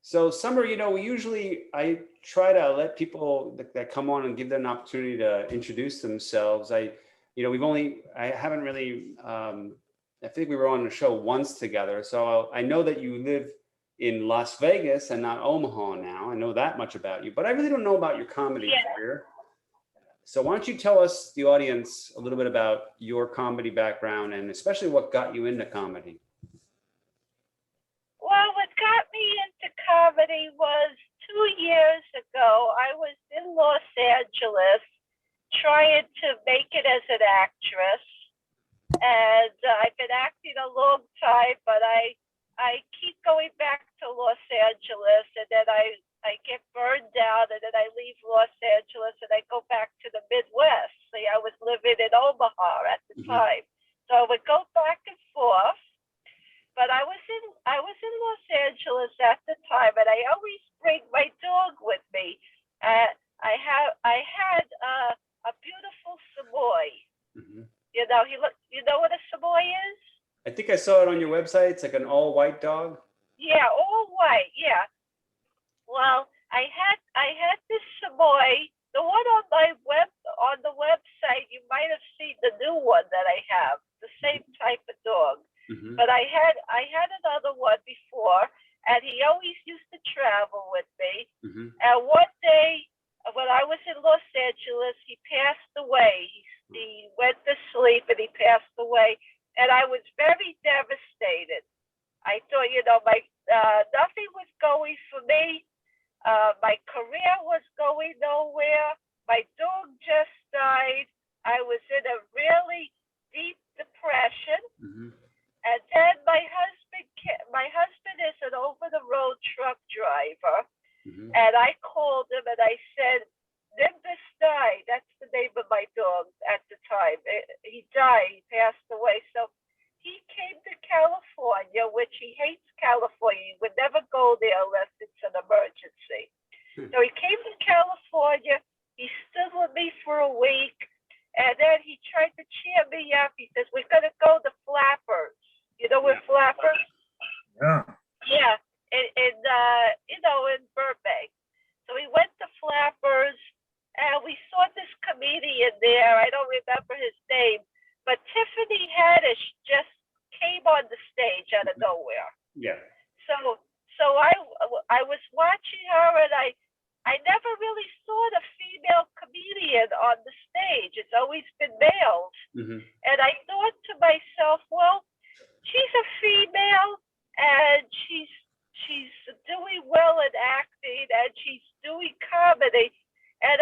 So Summer, I try to let people that come on and give them an opportunity to introduce themselves. I haven't really, I think we were on the show once together. So I know that you live in Las Vegas and not Omaha now. I know that much about you, but I really don't know about your comedy career. So why don't you tell us, the audience, a little bit about your comedy background and especially what got you into comedy? Well, what got me into comedy was 2 years ago. I was in Los Angeles trying to make it as an actress. And I've been acting a long time, but I keep going back to Los Angeles, and then I get burned out, and then I leave Los Angeles and I go back to the Midwest. See, I was living in Omaha at the time. So I would go back and forth. But I was in Los Angeles at the time, and I always bring my dog with me. I had a beautiful Samoy. Mm-hmm. You know what a Samoy is? I think I saw it on your website. It's like an all-white dog. Yeah, all white. Yeah. Well, I had this Samoy. The one on the website, you might have seen the new one that I have, the same type of dog. Mm-hmm. But I had another one before, and he always used to travel with me. Mm-hmm. And one day, when I was in Los Angeles, he passed away. He went to sleep and he passed away, and I was very devastated. I thought, nothing was going for me. My career was going nowhere. My dog just died. I was in a really deep depression. Mm-hmm. And then my husband is an over-the-road truck driver, Mhm. And I called him and I said, Nimbus died. That's the name of my dog at the time. He died. He passed away. So he came to California, which he hates California. He would never go there unless it's an emergency. So he came to California. He stood with me for a week. And then he tried to cheer me up. He says, we're going to go to Flappers. You know where Flappers? Yeah. Yeah. In Burbank. So we went to Flappers, and we saw this comedian there. I don't remember his name, but Tiffany Haddish just came on the stage out of nowhere. Yeah. So I was watching her, and I never really saw the female comedian on the stage. It's always been males. Mhm. And I thought to myself, well, she's a female, and she's doing well in acting, and she's doing comedy. And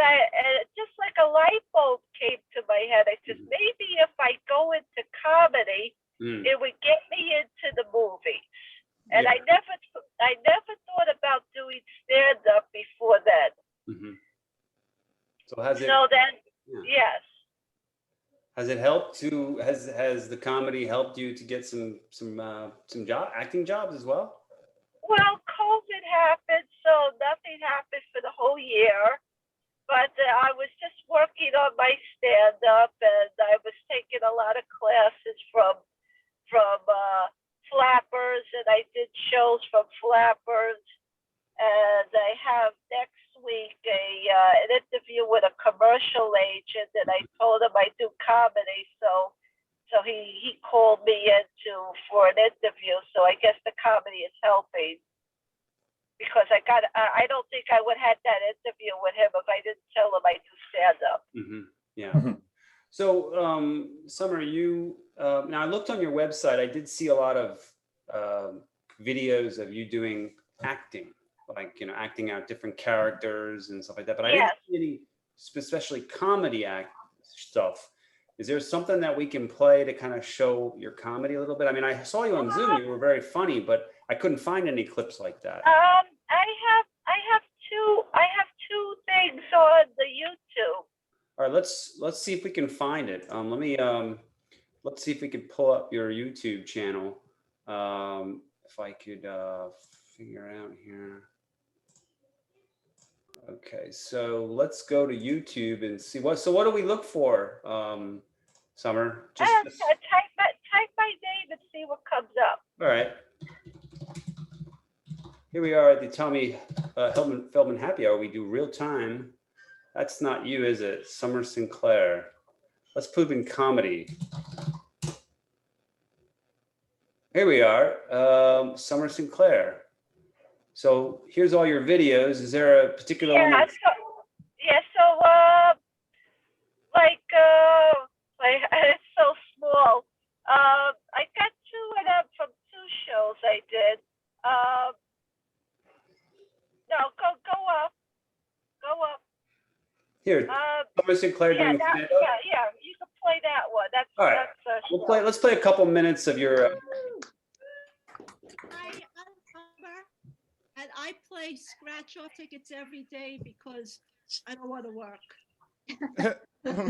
just like a light bulb came to my head. I said, maybe if I go into comedy, it would get me into the movies. And Yeah. I never thought about doing stand-up before then. Mhm. So has it? So then, Yeah. yes. Has it helped to? Has the comedy helped you to get some acting jobs as well? Well, COVID happened, so nothing happened for the whole year. But I was just working on my stand-up, and I was taking a lot of classes from Flappers, and I did shows from Flappers. And I have next week an interview with a commercial agent, and I told him I do comedy, so he called me for an interview. So I guess the comedy is helping, because I don't think I would have had that interview with him if I didn't tell him I do stand up. Mm-hmm. Yeah. So, Summer, you now I looked on your website. I did see a lot of videos of you doing acting, like acting out different characters and stuff like that. But I didn't see any, especially comedy act stuff. Is there something that we can play to kind of show your comedy a little bit? I mean, I saw you on Zoom. You were very funny, but I couldn't find any clips like that. I have two things on the YouTube. All right, let's see if we can find it. Let's see if we could pull up your YouTube channel. If I could figure it out here. Okay, so let's go to YouTube and see what. So what do we look for, Summer? Type my name and see what comes up. All right. Here we are at the Tommy Feldman Happy Hour. We do real time. That's not you, is it? Summer Sinclair. Let's put in comedy. Here we are, Summer Sinclair. So here's all your videos. Is there a particular one? It's so small. I got two of them from two shows I did. No, go up. Here, Summer Sinclair doing stand up. Yeah, you can play that one. That's all right. Let's play a couple minutes of your. Hi, I'm Summer, and I play scratch-off tickets every day because I don't want to work. It's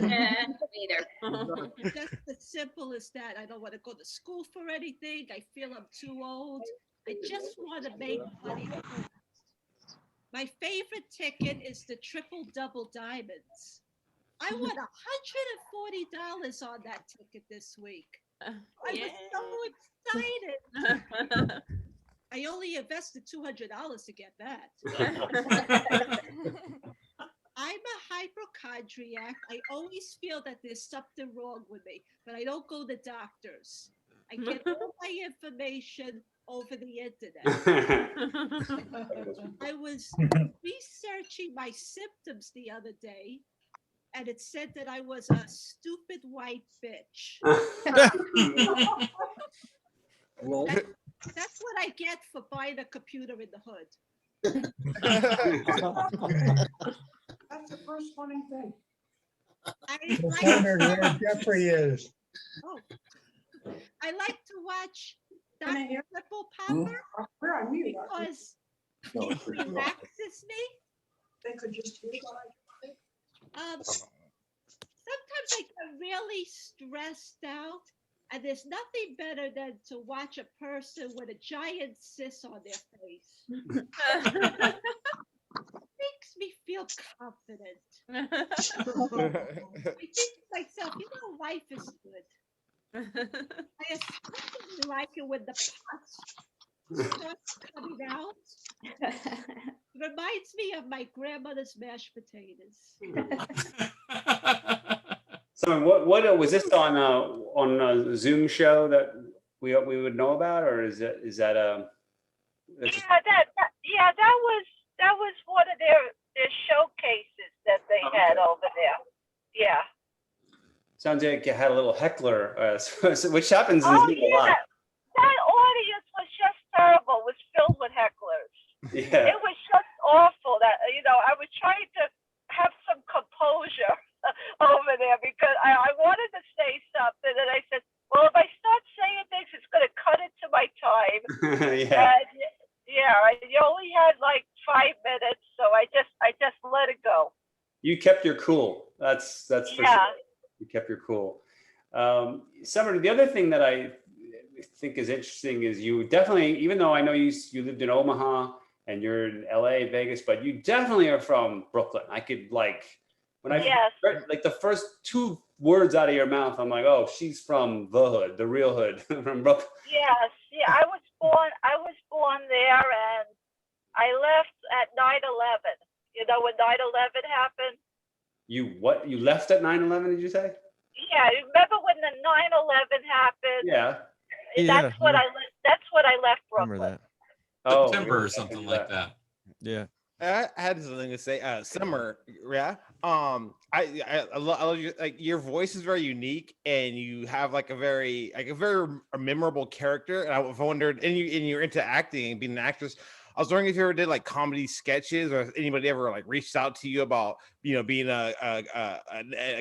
just as simple as that. I don't want to go to school for anything. I feel I'm too old. I just want to make money. My favorite ticket is the triple double diamonds. I won $140 on that ticket this week. I was so excited. I only invested $200 to get that. I'm a hypochondriac. I always feel that there's something wrong with me, but I don't go to doctors. I get all my information over the internet. I was researching my symptoms the other day, and it said that I was a stupid white bitch. That's what I get for buying a computer in the hood. That's the first funny thing. Jeffrey is. Oh, I like to watch Dr. Triple Popper because It relaxes me. They could just hear what Sometimes I get really stressed out, and there's nothing better than to watch a person with a giant cyst on their face. Makes me feel confident. I think to myself, life is good. I especially like it when the pots start coming out. It reminds me of my grandmother's mashed potatoes. So what was this on a Zoom show that we would know about, or is that that was one of their showcases that they had over there. Yeah. Sounds like you had a little heckler, which happens in Zoom a lot. That audience was just terrible. It was filled with hecklers. Yeah. It was just awful. That I was trying to have some composure over there because I wanted to say something, and I said, "Well, if I start saying things, it's going to cut into my time." Yeah. And, you only had like 5 minutes, so I just let it go. You kept your cool. That's for sure. You kept your cool. Summer, the other thing that I think is interesting is you definitely, even though I know you lived in Omaha and you're in LA, Vegas, but you definitely are from Brooklyn. I could when I heard, the first 2 words out of your mouth, I'm like, oh, she's from the hood, the real hood from Brooklyn. Yes, yeah. I was born there, and I left at 9/11. When 9/11 happened. You left at 9/11? Did you say? Yeah, remember when the 9/11 happened? Yeah. That's when I left Brooklyn. Remember that? Oh, September or something like that. Yeah. I had something to say. Summer, yeah. I love your your voice is very unique, and you have a very memorable character. And I wondered, and you're into acting and being an actress. I was wondering if you ever did comedy sketches, or if anybody ever reached out to you about being a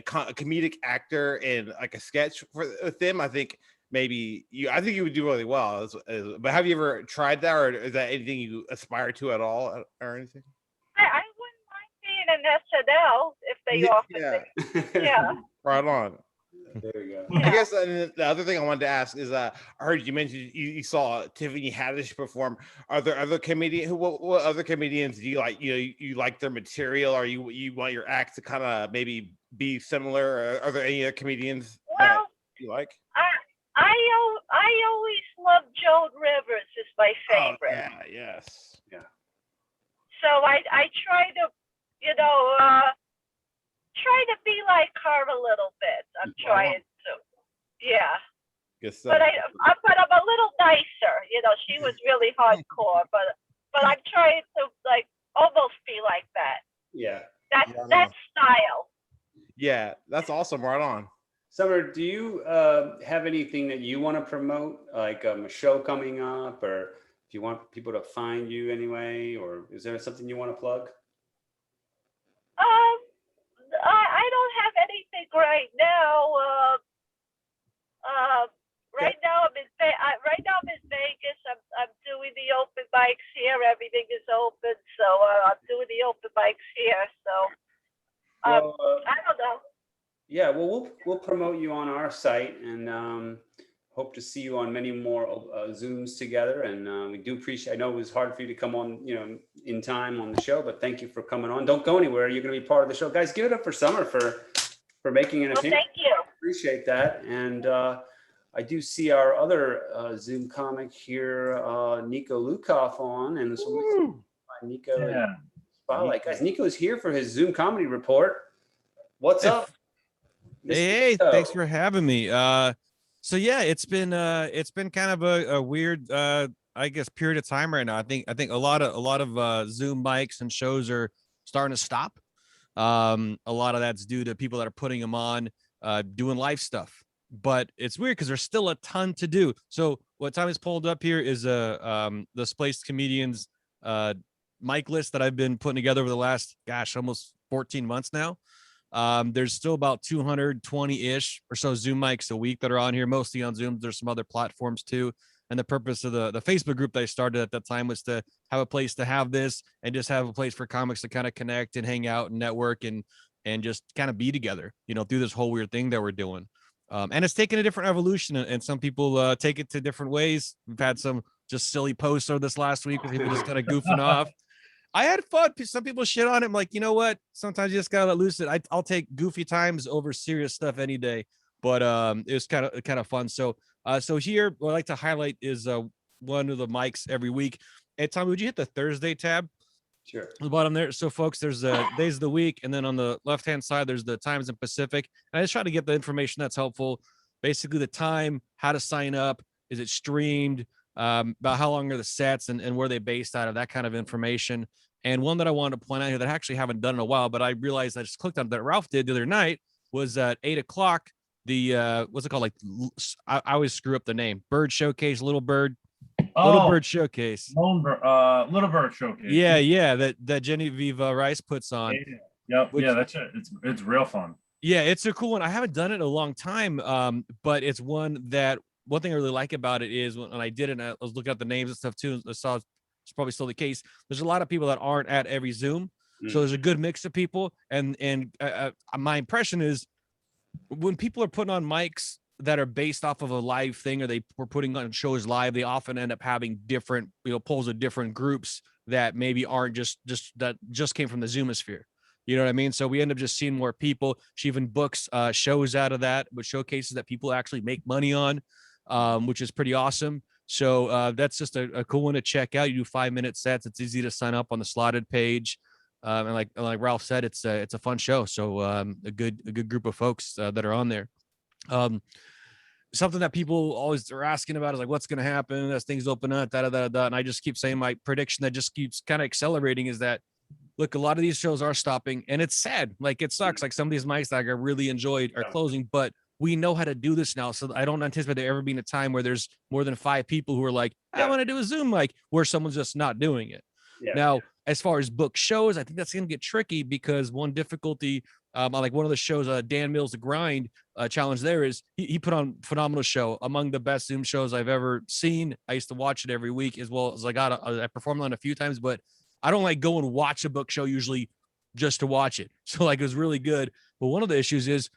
comedic actor in a sketch with them. I think maybe you would do really well. But have you ever tried that, or is that anything you aspire to at all, or anything? I wouldn't mind being an SNL if they offered me. Yeah. Right on. There we go. I guess the other thing I wanted to ask is, I heard you mentioned you saw Tiffany Haddish perform. Are there other what other comedians do you like? You like their material, or you want your act to kind of maybe be similar? Or are there any other comedians that you like? I always loved Joan Rivers is my favorite. Oh, yeah. Yes. Yeah. So I try to be like her a little bit. I'm trying to. Yeah. Guess so. But I'm a little nicer. She was really hardcore, but I'm trying to almost be like that. Yeah. That style. Yeah, that's awesome. Right on. Summer, do you have anything that you want to promote, like a show coming up, or if you want people to find you anyway, or is there something you want to plug? I don't have anything right now. Right now I'm in Vegas. I'm doing the open mics here. Everything is open, so I'm doing the open mics here. So I don't know. Yeah, well, we'll promote you on our site, and hope to see you on many more Zooms together. And we do appreciate. I know it was hard for you to come on, in time on the show, but thank you for coming on. Don't go anywhere. You're going to be part of the show, guys. Give it up for Summer for making an appearance. Thank you. Appreciate that. And I do see our other Zoom comic here, Niko Lukoff on, and so Niko. Spotlight, guys. Niko's here for his Zoom comedy report. What's up? Hey, thanks for having me. So yeah, it's been kind of a weird I guess period of time right now. I think a lot of Zoom mics and shows are starting to stop. A lot of that's due to people that are putting them on doing live stuff. But it's weird because there's still a ton to do. So what Tom has pulled up here is the Displaced comedians mic list that I've been putting together over the last almost 14 months now. There's still about 220-ish or so Zoom mics a week that are on here, mostly on Zoom. There's some other platforms too. And the purpose of the Facebook group that I started at that time was to have a place to have this and just have a place for comics to kind of connect and hang out and network and just kind of be together, you know, through this whole weird thing that we're doing. And it's taken a different evolution, and some people take it to different ways. We've had some just silly posts over this last week with people just kind of goofing off. I had fun. Some people shit on it. I'm like, you know what? Sometimes you just gotta let loose it. I'll take goofy times over serious stuff any day. But it was kind of fun. So here what I'd like to highlight is one of the mics every week. Hey, Tommy, would you hit the Thursday tab? Sure. At the bottom there. So folks, there's days of the week, and then on the left-hand side, there's the times in Pacific. And I just try to get the information that's helpful. Basically the time, how to sign up, is it streamed, about how long are the sets and where they based out of, that kind of information. And one that I wanted to point out here that I actually haven't done in a while, but I realized I just clicked on that Ralph did the other night was at 8:00. The what's it called? Like I always screw up the name. Bird Showcase, Little Bird Showcase. Little Bird Showcase. Yeah, that Genevieve Rice puts on. Yep. Yeah, that's it. It's real fun. Yeah, it's a cool one. I haven't done it in a long time, but it's one thing I really like about it is when I did it, and I was looking at the names and stuff too, and I saw it's probably still the case. There's a lot of people that aren't at every Zoom, so there's a good mix of people, and my impression is when people are putting on mics that are based off of a live thing, or they were putting on shows live, they often end up having different, polls of different groups that maybe aren't just came from the Zoomosphere. You know what I mean? So we end up just seeing more people. She even books shows out of that, with showcases that people actually make money on, which is pretty awesome. So that's just a cool one to check out. You do 5-minute sets. It's easy to sign up on the slotted page. And like Ralph said, it's a fun show. So a good group of folks that are on there. Something that people always are asking about is like, what's going to happen as things open up, and I just keep saying my prediction that just keeps kind of accelerating is that, look, a lot of these shows are stopping, and it's sad. Like, it sucks. Like, some of these mics that I really enjoyed are closing, but we know how to do this now. So I don't anticipate there ever being a time where there's more than 5 people who are like, I want to do a Zoom mic, where someone's just not doing it. Now, as far as book shows, I think that's going to get tricky, because one difficulty on like one of the shows, Dan Mills' The Grind challenge there is he put on a phenomenal show, among the best Zoom shows I've ever seen. I used to watch it every week, as well as I performed on a few times, but I don't like go and watch a book show usually just to watch it. So like, it was really good. But one of the issues is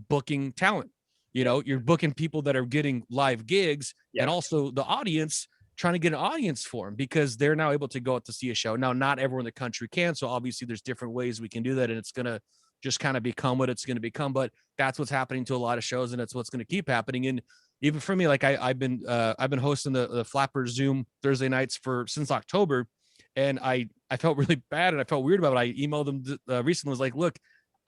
booking talent. You're booking people that are getting live gigs, and also the audience, trying to get an audience for them, because they're now able to go out to see a show. Now, not everyone in the country can. So obviously there's different ways we can do that, and it's going to just kind of become what it's going to become. But that's what's happening to a lot of shows, and that's what's going to keep happening. And even for me, like I've been hosting the Flapper Zoom Thursday nights since October. And I felt really bad, and I felt weird about it. I emailed them recently, was like, look,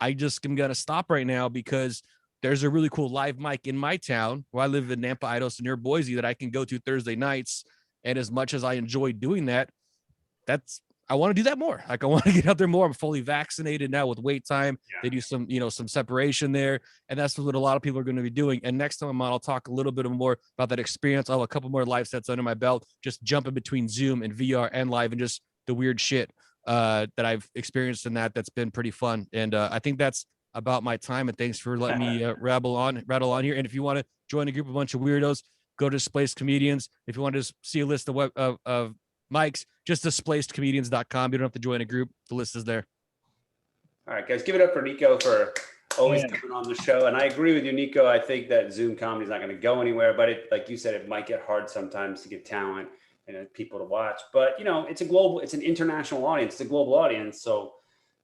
I just am going to stop right now, because there's a really cool live mic in my town where I live in Nampa, Idaho, near Boise, that I can go to Thursday nights. And as much as I enjoy doing that, I want to do that more. Like, I want to get out there more. I'm fully vaccinated now with wait time. They do some separation there. And that's what a lot of people are going to be doing. And next time I'm on, I'll talk a little bit more about that experience. I'll have a couple more live sets under my belt, just jumping between Zoom and VR and live, and just the weird shit that I've experienced in that's been pretty fun. And I think that's about my time. And thanks for letting me rattle on here. And if you want to join a group of a bunch of weirdos, go to Displaced Comedians. If you want to see a list of mics, just displacedcomedians.com. You don't have to join a group. The list is there. All right, guys, give it up for Niko for always coming on the show. And I agree with you, Niko. I think that Zoom comedy is not going to go anywhere, but like you said, it might get hard sometimes to get talent and people to watch. But it's an international audience, it's a global audience. So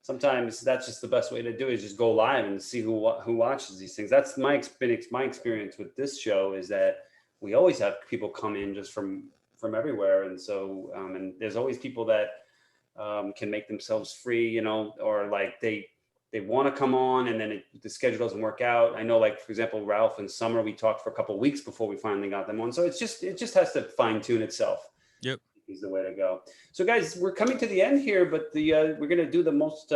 sometimes that's just the best way to do it, is just go live and see who watches these things. That's my experience with this show, is that we always have people come in just from everywhere. And so, and there's always people that can make themselves free, or like they want to come on, and then the schedule doesn't work out. I know, like, for example, Ralph and Summer, we talked for a couple of weeks before we finally got them on. So it just has to fine tune itself. Yep. Is the way to go. So guys, we're coming to the end here, but we're going to do the most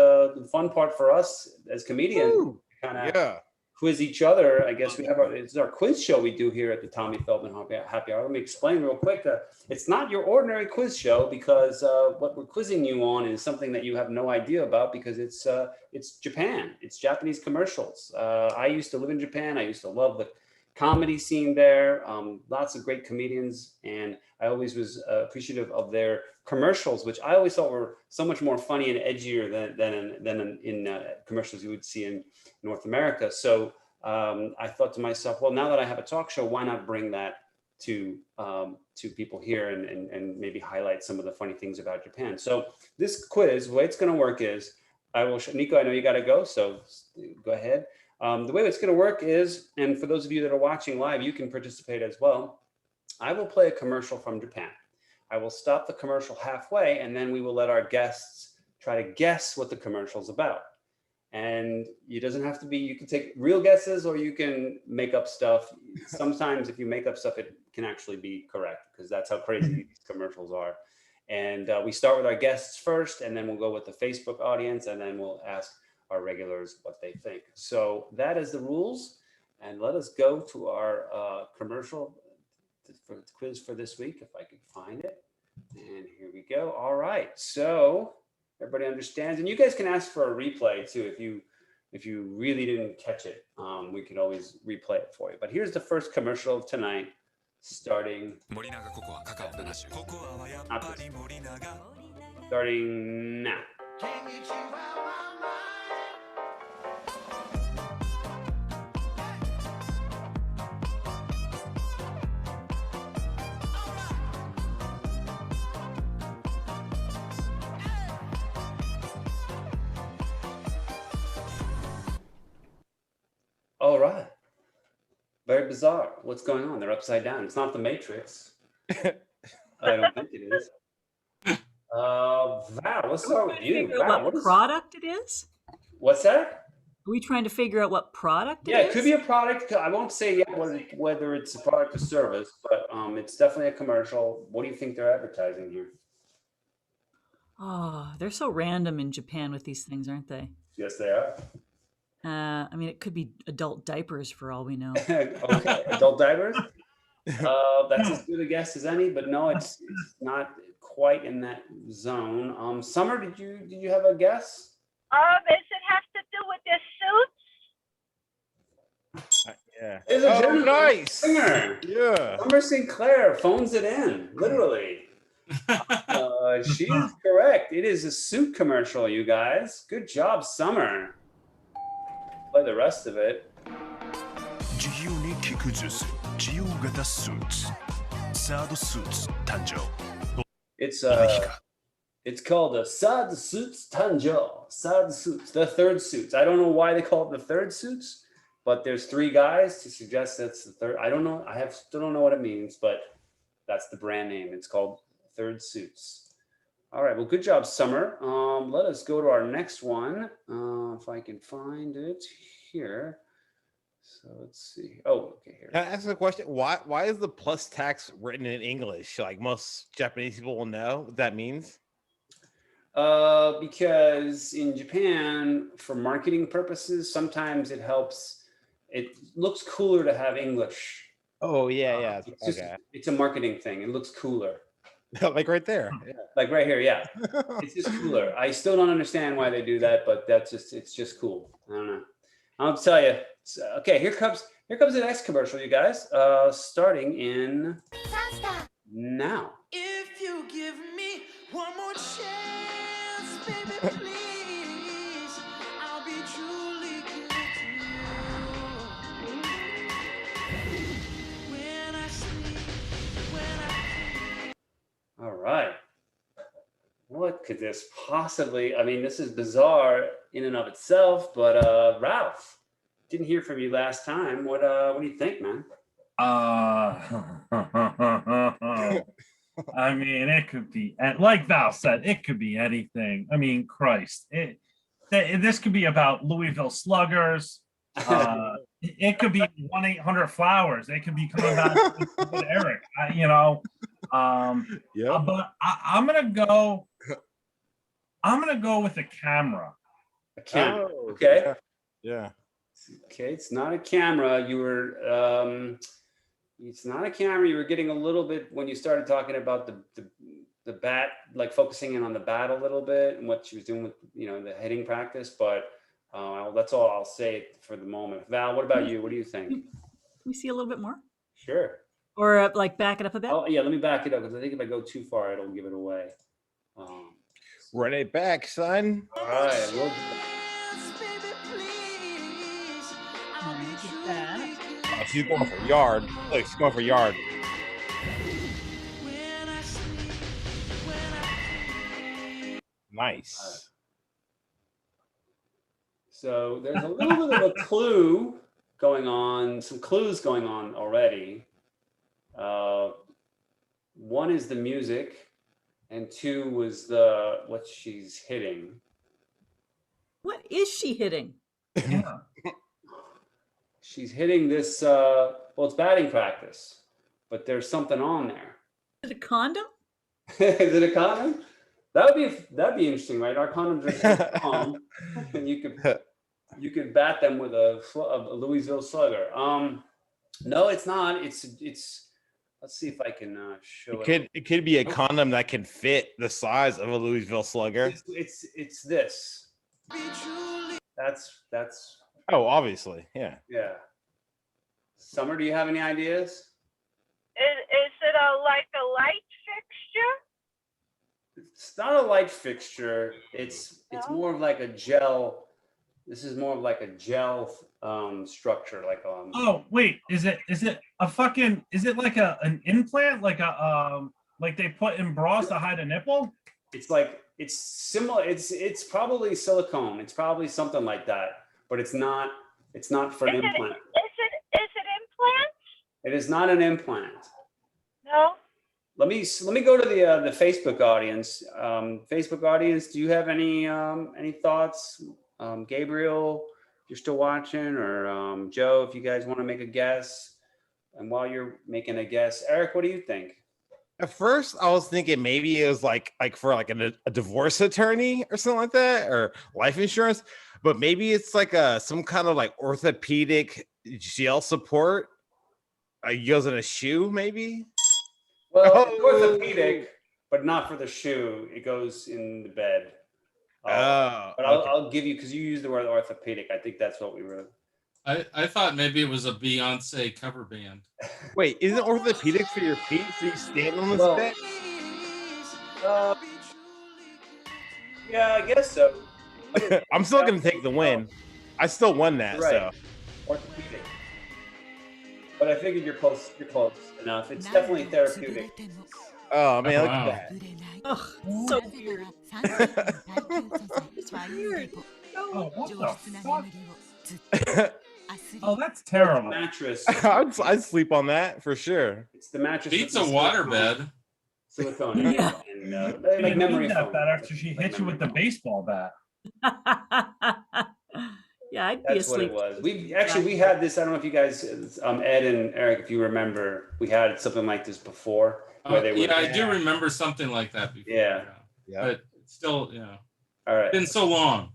fun part for us as comedians. Kind of quiz each other. I guess it's our quiz show we do here at the Tommy Feldman Happy Hour. Let me explain real quick. It's not your ordinary quiz show, because what we're quizzing you on is something that you have no idea about, because it's Japan. It's Japanese commercials. I used to live in Japan. I used to love comedy scene there. Lots of great comedians, and I always was appreciative of their commercials, which I always thought were so much more funny and edgier than in commercials you would see in North America. So I thought to myself, well, now that I have a talk show, why not bring that to people here and maybe highlight some of the funny things about Japan. So this quiz, the way it's going to work is, I will show, Niko, I know you got to go, so go ahead. The way it's going to work is, and for those of you that are watching live, you can participate as well. I will play a commercial from Japan. I will stop the commercial halfway, and then we will let our guests try to guess what the commercial's about. And it doesn't have to be, you can take real guesses or you can make up stuff. Sometimes if you make up stuff, it can actually be correct, because that's how crazy these commercials are. And we start with our guests first, and then we'll go with the Facebook audience, and then we'll ask our regulars what they think. So that is the rules. And let us go to our commercial for the quiz for this week, if I can find it. And here we go. All right. So everybody understands, and you guys can ask for a replay too if you really didn't catch it. We can always replay it for you. But here's the first commercial of tonight, starting now. All right. Very bizarre. What's going on? They're upside down. It's not the Matrix. I don't think it is. Val, let's start with you. Val, what product it is? What's that? Are we trying to figure out what product it is? Yeah, it could be a product. I won't say yet whether it's a product or service, but it's definitely a commercial. What do you think they're advertising here? Oh, they're so random in Japan with these things, aren't they? Yes, they are. I mean, it could be adult diapers for all we know. Okay, adult diapers. That's as good a guess as any, but no, it's not quite in that zone. Summer, did you have a guess? Does it have to do with their suits? Yeah. It's a Gemini nice singer. Yeah. Summer Sinclair phones it in, literally. She is correct. It is a suit commercial, you guys. Good job, Summer. Play the rest of it. It's called the Sad Suits Tanjo. Sad Suits, the third suits. I don't know why they call it the third suits, but there's three guys to suggest that's the third. I don't know. Still don't know what it means, but that's the brand name. It's called Third Suits. All right. Well, good job, Summer. Let us go to our next one. If I can find it here. So let's see. Oh, okay. Here. Can I ask a question? Why is the plus tax written in English? Like most Japanese people will know what that means. Because in Japan, for marketing purposes, sometimes it helps. It looks cooler to have English. Oh yeah. It's a marketing thing. It looks cooler. Like right there. Yeah. Like right here, yeah. It's just cooler. I still don't understand why they do that, but it's just cool. I don't know. I'll tell you. Okay, here comes the next commercial, you guys. Starting in now. If you give me one more chance, baby, please, I'll be truly good to you. When I sleep, All right. What could this possibly? I mean, this is bizarre in and of itself, but Ralph, didn't hear from you last time. What do you think, man? I mean, it could be, like Val said, it could be anything. I mean, Christ, this could be about Louisville Sluggers. It could be 1-800-Flowers. It could be coming back with Eric. Yeah. But I'm gonna go with a camera. A camera. Oh, okay. Yeah. Okay, it's not a camera. You were it's not a camera. You were getting a little bit when you started talking about the bat, like focusing in on the bat a little bit and what she was doing with the hitting practice. But that's all I'll say for the moment. Val, what about you? What do you think? we see a little bit more? Sure. Or like back it up a bit? Oh, yeah, let me back it up because I think if I go too far, it'll give it away. Run it back, son. All right. We'll do that. Oh, she's going for yard. Look, she's going for yard. Nice. So there's a little bit of a clue going on, some clues going on already. One is the music, and two was what she's hitting. What is she hitting? Yeah. She's hitting this, well, it's batting practice, but there's something on there. Is it a condom? Is it a condom? That'd be interesting, right? Our condoms are so strong, and you could bat them with a Louisville Slugger. No, it's not. It's. Let's see if I can show it. It could be a condom that can fit the size of a Louisville Slugger. It's this. That's. Oh, obviously, yeah. Yeah. Summer, do you have any ideas? Is it like a light fixture? It's not a light fixture. It's more of like a gel. This is more of like a gel structure, like Oh wait, is it a fucking? Is it like an implant, like a like they put in bras to hide a nipple? It's similar. It's probably silicone. It's probably something like that, but it's not. It's not for an implant. Is it implant? It is not an implant. No. Let me go to the Facebook audience. Facebook audience, do you have any thoughts? Gabriel, if you're still watching, or Joe, if you guys want to make a guess. And while you're making a guess, Eric, what do you think? At first, I was thinking maybe it was like for like a divorce attorney or something like that, or life insurance. But maybe it's like some kind of like orthopedic gel support. It goes in a shoe, maybe. Well, it's orthopedic, but not for the shoe. It goes in the bed. But I'll give you, because you used the word orthopedic. I think that's what we were. I thought maybe it was a Beyonce cover band. Wait, isn't orthopedic for your feet so you stand on this bed? Yeah, I guess so. I'm still gonna take the win. I still won that. Right. So Orthopedic. But I figured you're close enough. It's definitely therapeutic. Oh man, look at that. Ugh, so weird. It's weird. Oh, what the fuck? Oh, that's terrible. Mattress. I'd sleep on that for sure. It's the mattress. Beats a waterbed. Silicone. Yeah. And, You like memory need that foam. bet after she hit you with the baseball bat. Yeah, I'd be That's what asleep. it was. We had this. I don't know if you guys, Ed and Eric, if you remember, we had something like this before. Where they would, I do remember something like that before. Yeah. But it's still, All right. it's been so long.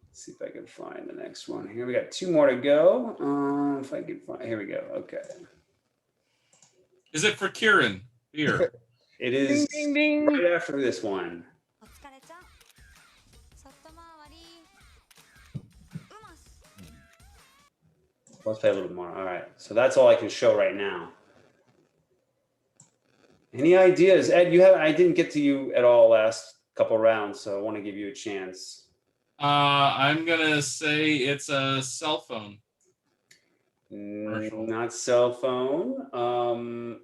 Let's see if I can find the next one. Here we got 2 more to go. If I can find, here we go. Okay. Is it for Kieran? Here. It is Ding, ding, ding. right after this one. Let's play a little bit more. All right. So that's all I can show right now. Any ideas? Ed, I didn't get to you at all last couple rounds, so I want to give you a chance. I'm gonna say it's a cell phone. Commercial. Not cell phone.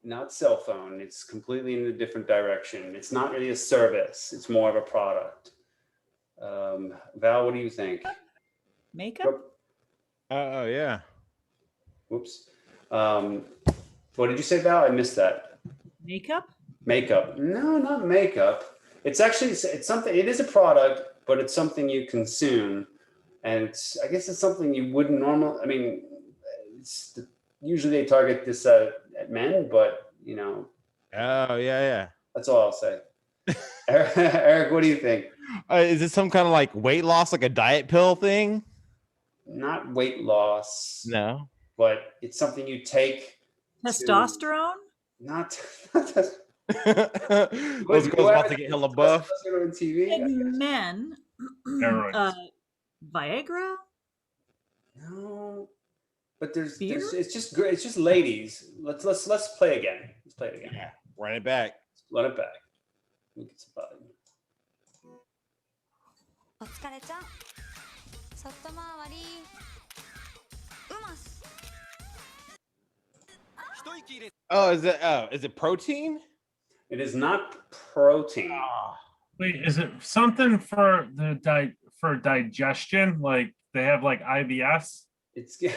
Not cell phone. It's completely in a different direction. It's not really a service. It's more of a product. Val, what do you think? Makeup? Oh yeah. Whoops. What did you say, Val? I missed that. Makeup? Makeup. No, not makeup. It's actually, it's something, it is a product, but it's something you consume. And I guess it's something you wouldn't normally, I mean, usually they target this at men, but Oh yeah. that's all I'll say. Eric, what do you think? Is it some kind of like weight loss, like a diet pill thing? Not weight loss. No. But it's something you take. Testosterone? Not. Those girls about to get hella buff. On TV. Big men. Steroids. Viagra? No. But there's Beer? it's just great. It's just ladies. Let's play again. Let's play it again. Yeah, run it back. Run it back. We get some volume. お疲れちゃん外回りうます。 Oh, is it protein? It is not protein. Wait, is it something for the for digestion? Like they have like IBS? It's we've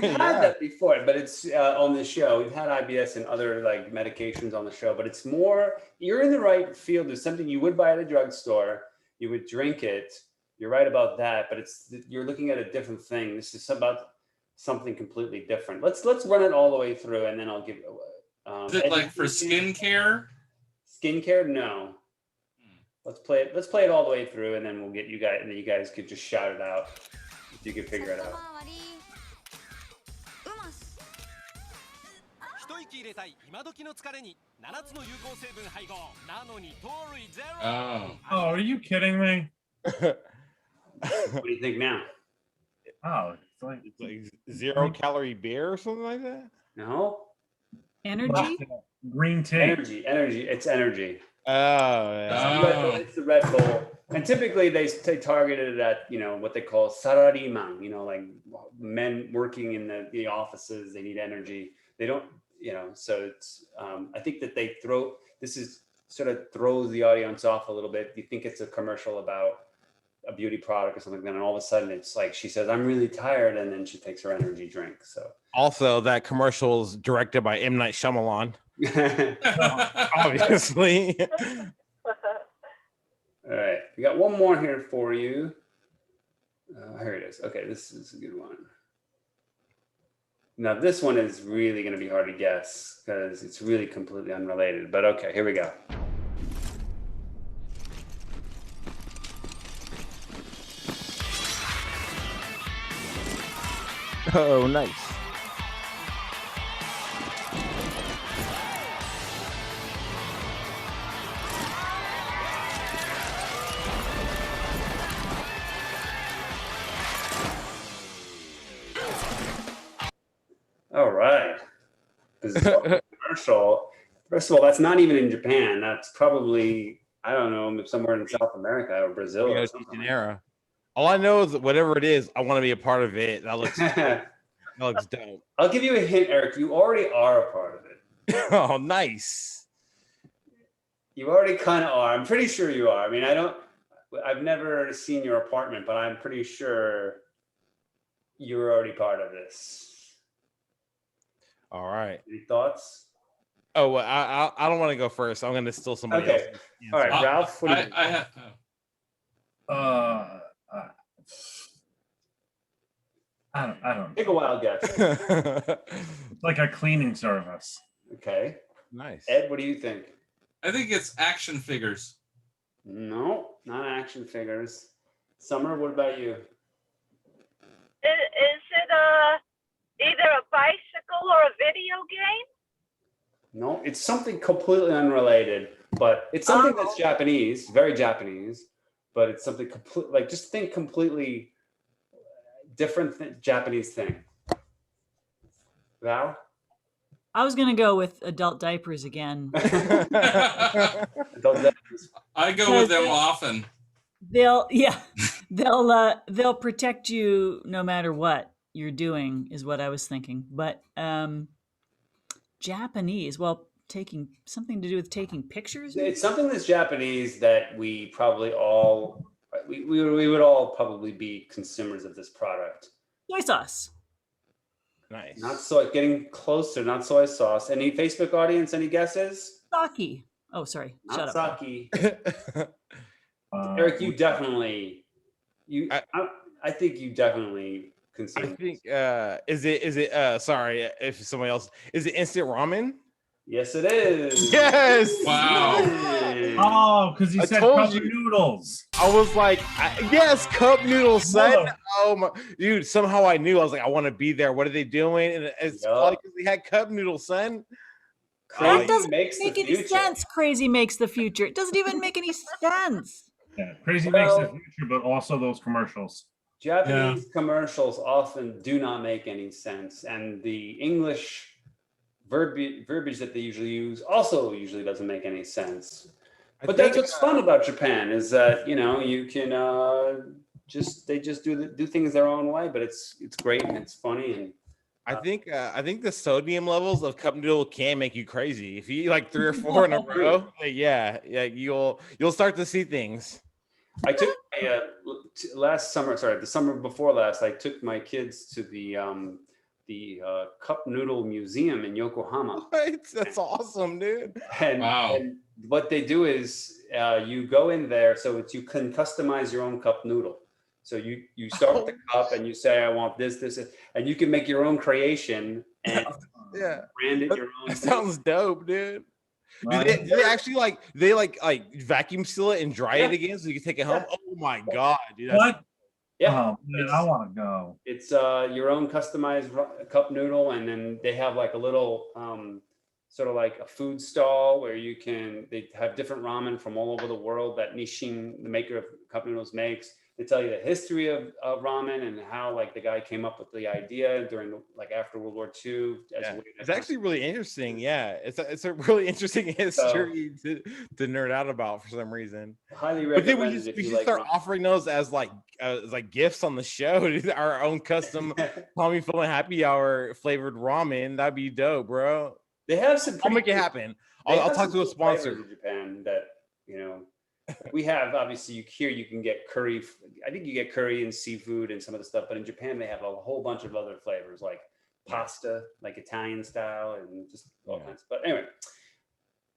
had that before, but it's on the show. We've had IBS and other like medications on the show, but it's more. You're in the right field. There's something you would buy at a drugstore. You would drink it. You're right about that, but you're looking at a different thing. This is about something completely different. Let's run it all the way through, and then I'll give. Is it like for skincare? Skincare? No. Let's play it. Let's play it all the way through, and then we'll get you guys, and then you guys could just shout it out if you could figure it out. 一息入れたい今時の疲れに7つの有効成分配合なのに糖類ゼロ。 Oh, are you kidding me? What do you think now? Oh, It's like 0 calorie beer or something like that. No. Energy? Green tea. Energy. It's energy. Oh, yeah. It's the Red Bull. And typically they targeted it at, what they call sarariman, like men working in the offices, they need energy. They don't, so it's, I think that this is sort of throws the audience off a little bit. You think it's a commercial about a beauty product or something, and all of a sudden it's like she says, I'm really tired, and then she takes her energy drink. So Also, that commercial is directed by M. Night Shyamalan. Obviously. All right, we got one more here for you. Here it is. Okay, this is a good one. Now this one is really going to be hard to guess because it's really completely unrelated, but okay, here we go. Oh, nice. All right. This is a commercial. First of all, that's not even in Japan. That's probably, I don't know, somewhere in South America or Brazil or something. All I know is that whatever it is, I want to be a part of it. That looks dope. I'll give you a hint, Eric. You already are a part of it. Oh, nice. You already kind of are. I'm pretty sure you are. I mean, I've never seen your apartment, but I'm pretty sure you're already part of this. All right. Any thoughts? Oh, well, I don't want to go first. I'm going to steal somebody else. All right, Ralph. What do you think? I don't Take a wild guess. It's like a cleaning service. Okay. Nice. Ed, what do you think? I think it's action figures. No, not action figures. Summer, what about you? Is it either a bicycle or a video game? No, it's something completely unrelated, but it's something that's Japanese, very Japanese, but it's something complete, just think completely different Japanese thing. Val? I was gonna go with adult diapers again. I go with them often. They'll protect you no matter what you're doing, is what I was thinking. But Japanese, taking something to do with taking pictures. It's something that's Japanese that we probably all we would all probably be consumers of this product. Soy sauce. Nice. Not soy. Getting closer. Not soy sauce. Any Facebook audience? Any guesses? Sake. Oh, sorry. Not Shut up. sake. Eric, you definitely. I think you definitely consume. I think is it sorry if somebody else, is it instant ramen? Yes, it is. Yes. Wow. Oh, because he said cup noodles. I was like, yes, cup noodles, son. Oh my dude, somehow I knew. I was like, I want to be there. What are they doing? And it's probably because they had cup noodles, son. That doesn't make any sense. Crazy makes the future. It doesn't even make any sense. Yeah, crazy makes the future, but also those commercials. Japanese commercials often do not make any sense, and the English verbiage that they usually use also usually doesn't make any sense. But that's what's fun about Japan, is that you can they just do things their own way, but it's great and it's funny. And I think the sodium levels of cup noodle can make you crazy. If you eat like 3 or 4 in a row, you'll start to see things. I took the summer before last, I took my kids to the cup noodle museum in Yokohama. Right? That's awesome, dude. And what they do is you go in there, so you can customize your own cup noodle. So you start with the cup and you say, I want this, and you can make your own creation and brand it your own. That sounds dope, dude. Do they actually like vacuum seal it and dry it again so you can take it home? Oh my god, dude! What? Yeah, oh, man, I want to go. It's your own customized cup noodle, and then they have like a little sort of like a food stall where they have different ramen from all over the world that Nissin, the maker of cup noodles, makes. They tell you the history of ramen and how like the guy came up with the idea during after World War II. It's actually really interesting. Yeah, it's a really interesting history to nerd out about for some reason. Highly recommend. But then we should start offering those as like gifts on the show. Our own custom Tommy Feldman Happy Hour flavored ramen. That'd be dope, bro. They have some. I'll make it happen. I'll talk to a sponsor in Japan that we have. Obviously, you can get curry. I think you get curry and seafood and some of the stuff, but in Japan they have a whole bunch of other flavors like pasta, like Italian style, and just all kinds. But anyway,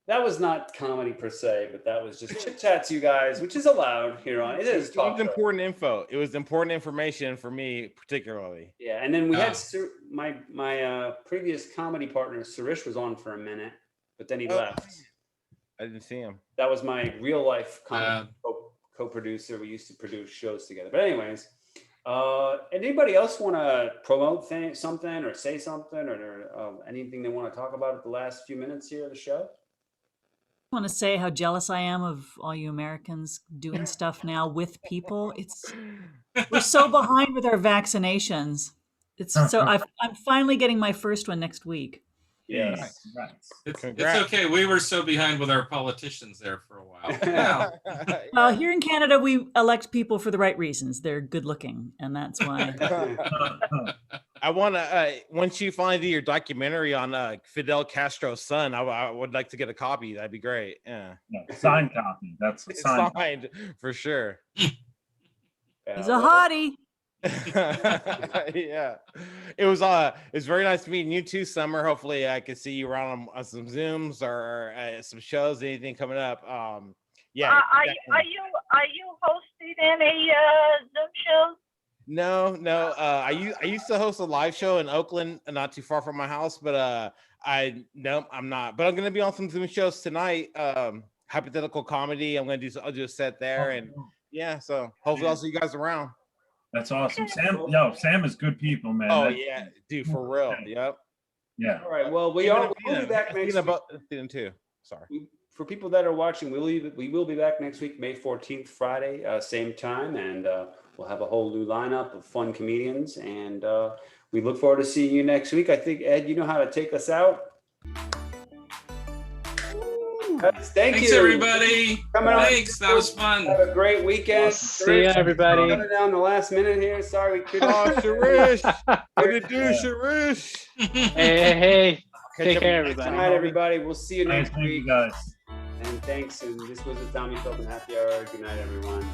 that was not comedy per se, but that was just chit chats, you guys, which is allowed here on. It is important info. It was important information for me particularly. Yeah, and then we had my previous comedy partner Suresh was on for a minute, but then he left. I didn't see him. That was my real life co-producer. We used to produce shows together. But anyways, anybody else want to promote something or say something or anything they want to talk about at the last few minutes here of the show? I want to say how jealous I am of all you Americans doing stuff now with people. We're so behind with our vaccinations. I'm finally getting my first one next week. Yes. It's okay. We were so behind with our politicians there for a while. Well, here in Canada, we elect people for the right reasons. They're good looking, and that's why. I want to, once you finally do your documentary on Fidel Castro's son, I would like to get a copy. That'd be great. Yeah. Signed copy. That's signed for sure. He's a hottie. Yeah, it was very nice meeting you too, Summer. Hopefully I can see you around on some Zooms or some shows, anything coming up. Are you hosting any Zoom shows? No. I used to host a live show in Oakland, not too far from my house, but I'm not. But I'm gonna be on some Zoom shows tonight. Hypothetical comedy. I'll do a set there, and so hopefully I'll see you guys around. That's awesome. Sam is good people, man. Oh, yeah, dude, for real. Yep. Yeah. All right. Well, we'll be back next week. Too. Sorry. For people that are watching, we will be back next week, May 14th, Friday, same time, and we'll have a whole new lineup of fun comedians, and we look forward to seeing you next week. I think, Ed, you know how to take us out. Thanks, everybody. Thanks. That was fun. Have a great weekend. See you, everybody. Coming down the last minute here. Sorry, we couldn't. Sharish. What did you do, Sharish? Hey. Take care, everybody. Good night, everybody. We'll see you next Thank week. you guys. And thanks. And this was the Tommy Feldman Happy Hour. Good night, everyone.